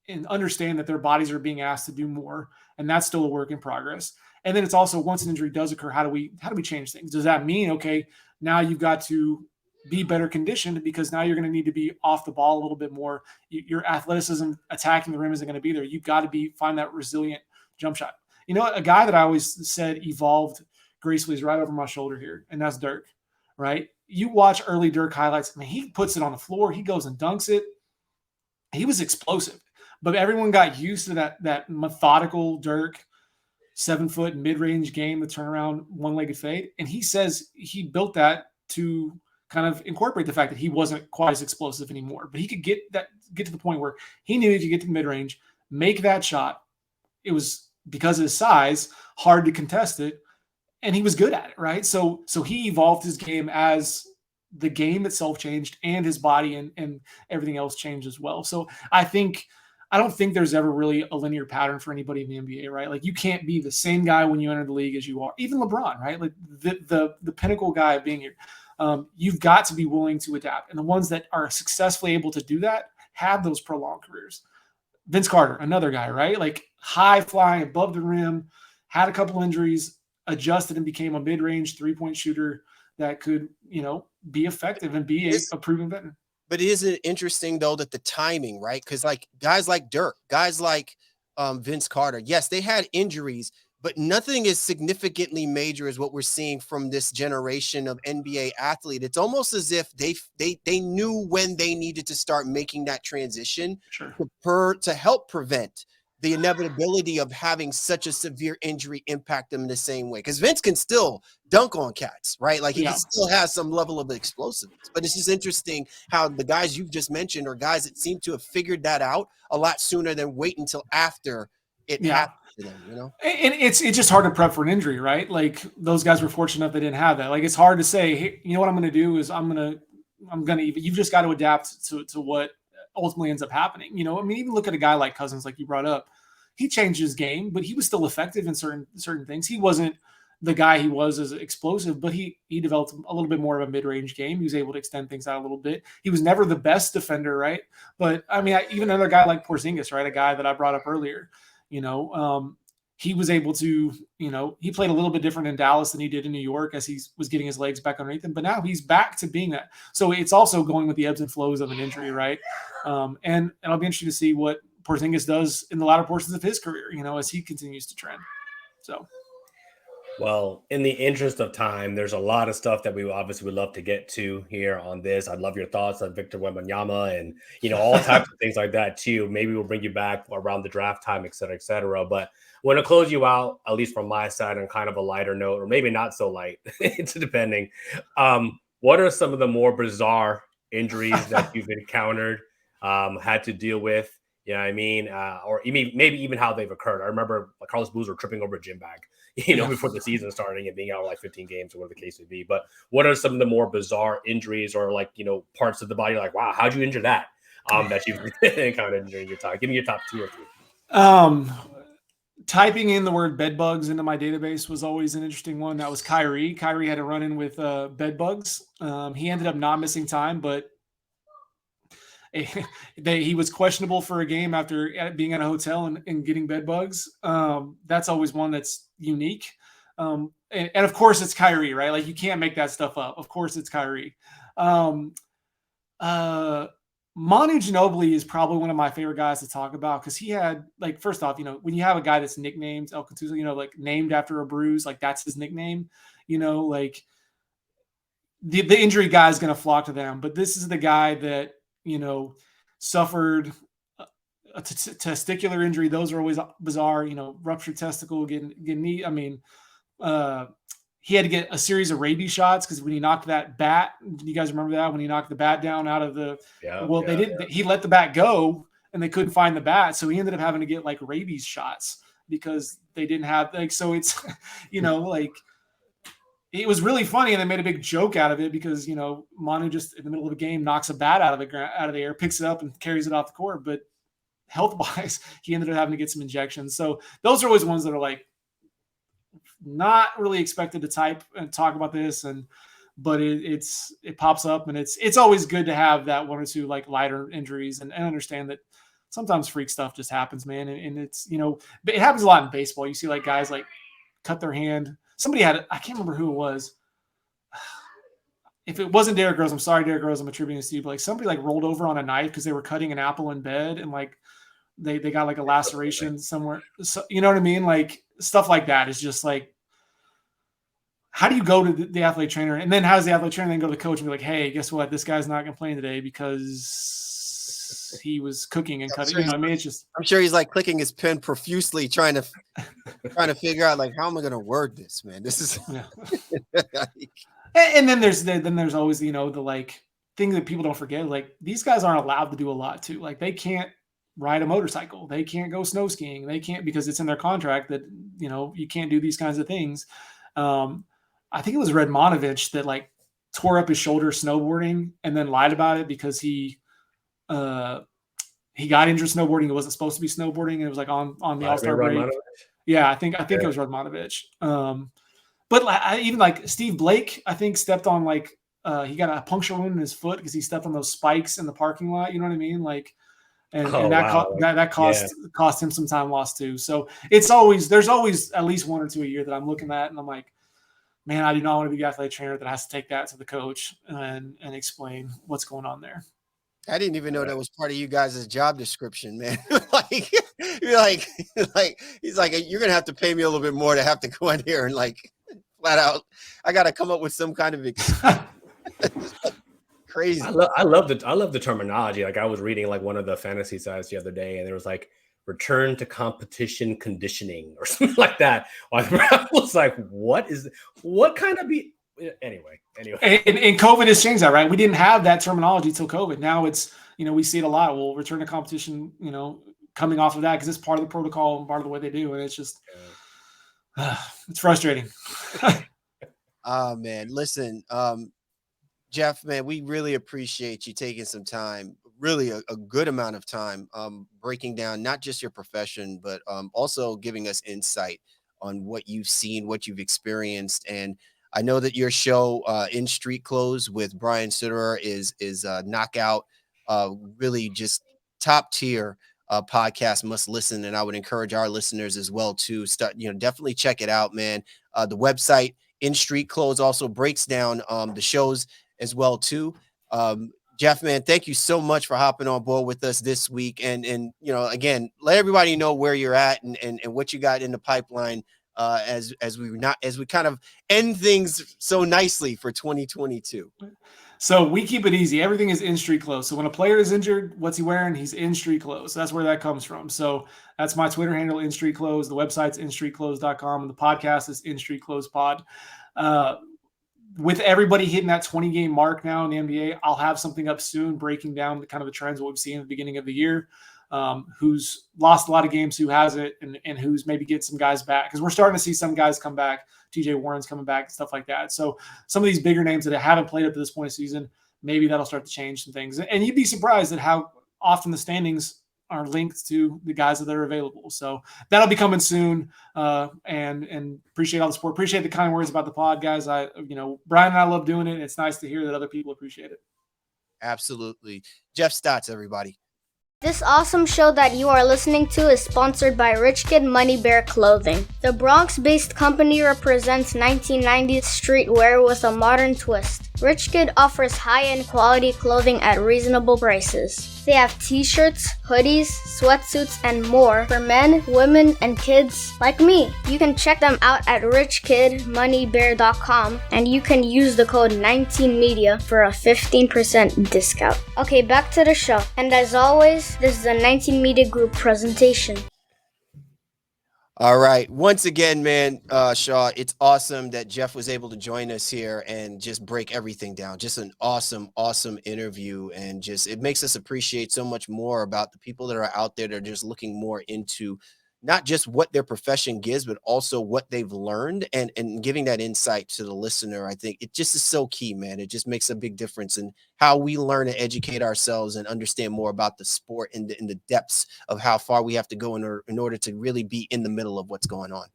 and understand that their bodies are being asked to do more, and that's still a work in progress. And then it's also, once an injury does occur, how do we change things? Does that mean, okay, now you've got to be better conditioned because now you're going to need to be off the ball a little bit more. Your athleticism attacking the rim isn't going to be there. You've got to find that resilient jump shot. You know, a guy that I always said evolved gracefully is right over my shoulder here, and that's Dirk, right? You watch early Dirk highlights, I mean, he puts it on the floor. He goes and dunks it. He was explosive, but everyone got used to that methodical Dirk 7-foot mid-range game, the turnaround one-legged fade. And he says he built that to kind of incorporate the fact that he wasn't quite as explosive anymore, but he could get to the point where he knew if you get to the mid-range, make that shot. It was, because of his size, hard to contest it, and he was good at it, right? So he evolved his game as the game itself changed and his body and everything else changed as well. So I don't think there's ever really a linear pattern for anybody in the NBA, right? Like, you can't be the same guy when you enter the league as you are. Even LeBron, right? Like the pinnacle guy of being here. You've got to be willing to adapt. And the ones that are successfully able to do that have those prolonged careers. Vince Carter, another guy, right? Like, high flying above the rim, had a couple injuries, adjusted and became a mid-range 3-point shooter that could, you know, be effective and be a proven veteran. But isn't it interesting, though, that the timing, right? Because, like, guys like Dirk, guys like Vince Carter, yes, they had injuries, but nothing as significantly major as what we're seeing from this generation of NBA athlete. It's almost as if they knew when they needed to start making that transition. Sure. to help prevent the inevitability of having such a severe injury impact them in the same way. Because Vince can still dunk on cats, right? Like, he still has some level of explosiveness. But it's just interesting how the guys you've just mentioned are guys that seem to have figured that out a lot sooner than wait until after it happened to them, you know? And it's just hard to prep for an injury, right? Like, those guys were fortunate enough they didn't have that. Like, it's hard to say, hey, you know what I'm going to do is you've just got to adapt to what ultimately ends up happening. You know, I mean, even look at a guy like Cousins, like you brought up. He changed his game, but he was still effective in certain things. He wasn't the guy he was as explosive, but he developed a little bit more of a mid-range game. He was able to extend things out a little bit. He was never the best defender, right? But I mean, even another guy like Porzingis, right? A guy that I brought up earlier, you know, he was able to, you know, he played a little bit different in Dallas than he did in New York as he was getting his legs back underneath him. But now he's back to being that. So it's also going with the ebbs and flows of an injury, right? And I'll be interested to see what Porzingis does in the latter portions of his career, you know, as he continues to trend. So, well, in the interest of time, there's a lot of stuff that we obviously would love to get to here on this. I'd love your thoughts on Victor Wembanyama and, you know, all types of things like that too. Maybe we'll bring you back around the draft time, et cetera, et cetera. But I want to close you out, at least from my side, on kind of a lighter note, or maybe not so light, it's depending. What are some of the more bizarre injuries that you've encountered, had to deal with? You know what I mean? Or maybe even how they've occurred. I remember Carlos Boozer tripping over a gym bag, you know, before the season starting and being out like 15 games or whatever the case would be. But what are some of the more bizarre injuries or, like, you know, parts of the body like, wow, how'd you injure that? That you've encountered during your time? Give me your top 2 or 3. Typing in the word bed bugs into my database was always an interesting one. That was Kyrie. Kyrie had a run in with bed bugs. He ended up not missing time, but he was questionable for a game after being at a hotel and getting bed bugs. That's always one that's unique. And of course it's Kyrie, right? Like, you can't make that stuff up. Of course it's Kyrie. Manu Ginobili is probably one of my favorite guys to talk about because he had, like, first off, you know, when you have a guy that's nicknamed El Contuso, you know, like named after a bruise, like that's his nickname. like the injury guy is going to flock to them. But this is the guy that, suffered a testicular injury. Those are always bizarre, ruptured testicle, getting knee. I mean, he had to get a series of rabies shots because when he knocked that bat, do you guys remember that? When he knocked the bat down out of the, he let the bat go and they couldn't find the bat. So he ended up having to get like rabies shots because they didn't have so it's, like it was really funny. And they made a big joke out of it because, Manu just in the middle of a game knocks a bat out of the air, picks it up and carries it off the court. But health wise, he ended up having to get some injections. So those are always ones that are like, not really expected to type and talk about this, but it pops up, and it's always good to have that one or two like lighter injuries and understand that sometimes freak stuff just happens, man. And it's, but it happens a lot in baseball. You see like guys like cut their hand. Somebody had I can't remember who it was. If it wasn't Derrick Rose, I'm sorry, Derrick Rose, I'm attributing to Steve, but like somebody like rolled over on a knife because they were cutting an apple in bed and like they got like a laceration somewhere. So, you know what I mean? Like stuff like that is just like, how do you go to the athlete trainer? And then how does the athlete trainer then go to the coach and be like, hey, guess what? This guy's not going to play today because he was cooking and cutting. It's just, I'm sure he's like clicking his pen profusely, trying to figure out like, how am I going to word this, man? This is, and then there's always, the like thing that people don't forget. Like these guys aren't allowed to do a lot too. Like they can't ride a motorcycle. They can't go snow skiing. They can't, because it's in their contract that, you can't do these kinds of things. I think it was Redmanovich that like tore up his shoulder snowboarding and then lied about it because he got injured snowboarding. It wasn't supposed to be snowboarding. And it was like on the All-Star break. Yeah, I think it was Redmanovich. But even like Steve Blake, I think stepped on like he got a puncture wound in his foot because he stepped on those spikes in the parking lot. You know what I mean? Like, and that cost him some time lost too. So there's always at least one or two a year that I'm looking at and I'm like, man, I do not want to be the athletic trainer that has to take that to the coach and explain what's going on there. I didn't even know that was part of you guys' job description, man. Like, you're like, he's like, you're going to have to pay me a little bit more to have to go in here and like flat out, I got to come up with some kind of crazy. I love the terminology. Like I was reading like one of the fantasy sites the other day and there was like return to competition conditioning or something like that. I was like, what kind of anyway. And COVID has changed that, right? We didn't have that terminology till COVID. Now it's, we see it a lot. We'll return to competition, coming off of that because it's part of the protocol and part of the way they do. And it's just, it's frustrating. Oh man, listen, Jeff, man, we really appreciate you taking some time, really a good amount of time, breaking down not just your profession, but also giving us insight on what you've seen, what you've experienced. And I know that your show, In Street Clothes with Brian Sutterer is knockout, really just top tier podcast, must listen. And I would encourage our listeners as well to start, definitely check it out, man. The website In Street Clothes also breaks down the shows as well too. Jeff, man, thank you so much for hopping on board with us this week. And again, let everybody know where you're at and what you got in the pipeline as we kind of end things so nicely for 2022. So we keep it easy. Everything is in street clothes. So when a player is injured, what's he wearing? He's in street clothes. So that's where that comes from. So that's my Twitter handle, In Street Clothes. The website's instreetclothes.com and the podcast is In Street Clothes Pod. With everybody hitting that 20-game mark now in the NBA, I'll have something up soon breaking down the kind of the trends what we've seen at the beginning of the year, who's lost a lot of games, who hasn't, and who's maybe getting some guys back. Because we're starting to see some guys come back. TJ Warren's coming back and stuff like that. So some of these bigger names that haven't played up to this point of the season, maybe that'll start to change some things. And you'd be surprised at how often the standings are linked to the guys that are available. So that'll be coming soon. And appreciate all the support. Appreciate the kind words about the pod, guys. Brian and I love doing it. It's nice to hear that other people appreciate it. Absolutely. Jeff Stotts, everybody. This awesome show that you are listening to is sponsored by Rich Kid Money Bear Clothing. The Bronx-based company represents 1990s streetwear with a modern twist. Rich Kid offers high-end quality clothing at reasonable prices. They have t-shirts, hoodies, sweatsuits, and more for men, women, and kids like me. You can check them out at richkidmoneybear.com and you can use the code 19media for a 15% discount. Okay, back to the show. And as always, this is a 19 Media Group presentation. All right. Once again, man, Shaw, it's awesome that Jeff was able to join us here and just break everything down. Just an awesome, awesome interview. And just it makes us appreciate so much more about the people that are out there that are just looking more into not just what their profession gives, but also what they've learned and giving that insight to the listener. I think it just is so key, man. It just makes a big difference in how we learn and educate ourselves and understand more about the sport and in the depths of how far we have to go in order to really be in the middle of what's going on.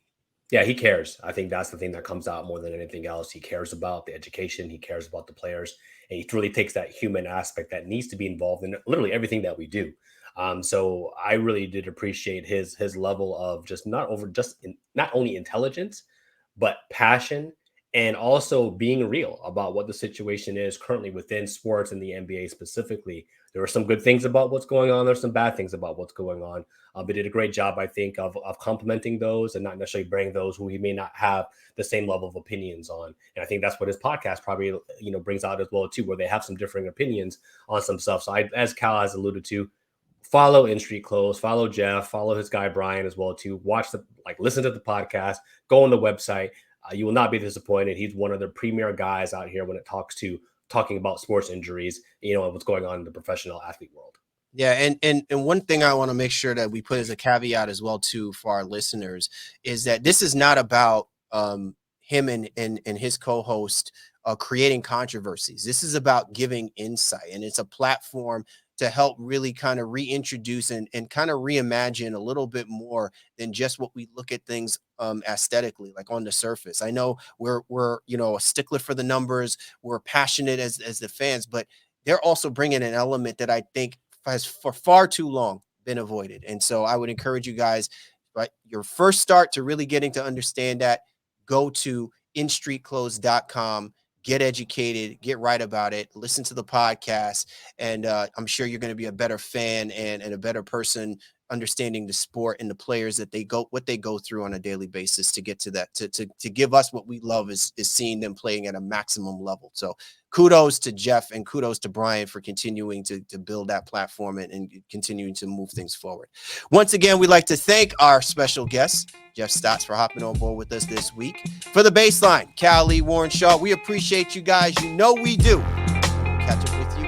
Yeah, he cares. I think that's the thing that comes out more than anything else. He cares about the education. He cares about the players. And he really takes that human aspect that needs to be involved in literally everything that we do. So I really did appreciate his level of just not only intelligence, but passion, and also being real about what the situation is currently within sports and the NBA specifically. There were some good things about what's going on. There's some bad things about what's going on. But did a great job, I think, of complimenting those and not necessarily bringing those who he may not have the same level of opinions on. And I think that's what his podcast probably, brings out as well too, where they have some differing opinions on some stuff. So as Cal has alluded to, follow In Street Clothes, follow Jeff, follow his guy Brian as well too. Listen to the podcast, go on the website. You will not be disappointed. He's one of the premier guys out here when it talking about sports injuries, and what's going on in the professional athlete world. Yeah, and one thing I want to make sure that we put as a caveat as well too for our listeners is that this is not about him and his co-host creating controversies. This is about giving insight, and it's a platform to help really kind of reintroduce and kind of reimagine a little bit more than just what we look at things aesthetically, like on the surface. I know we're a stickler for the numbers. We're passionate as the fans, but they're also bringing an element that I think has for far too long been avoided. And so I would encourage you guys, right, your first start to really getting to understand that, go to instreetclothes.com. Get educated, get right about it, listen to the podcast, and I'm sure you're going to be a better fan and a better person understanding the sport and the players that they go through on a daily basis to get to that, to give us what we love is seeing them playing at a maximum level. So kudos to Jeff and kudos to Brian for continuing to build that platform and continuing to move things forward. Once again, we'd like to thank our special guest, Jeff Stotts, for hopping on board with us this week. For the Baseline, Cal Lee, Warren Shaw, we appreciate you guys. We do. We'll catch up with you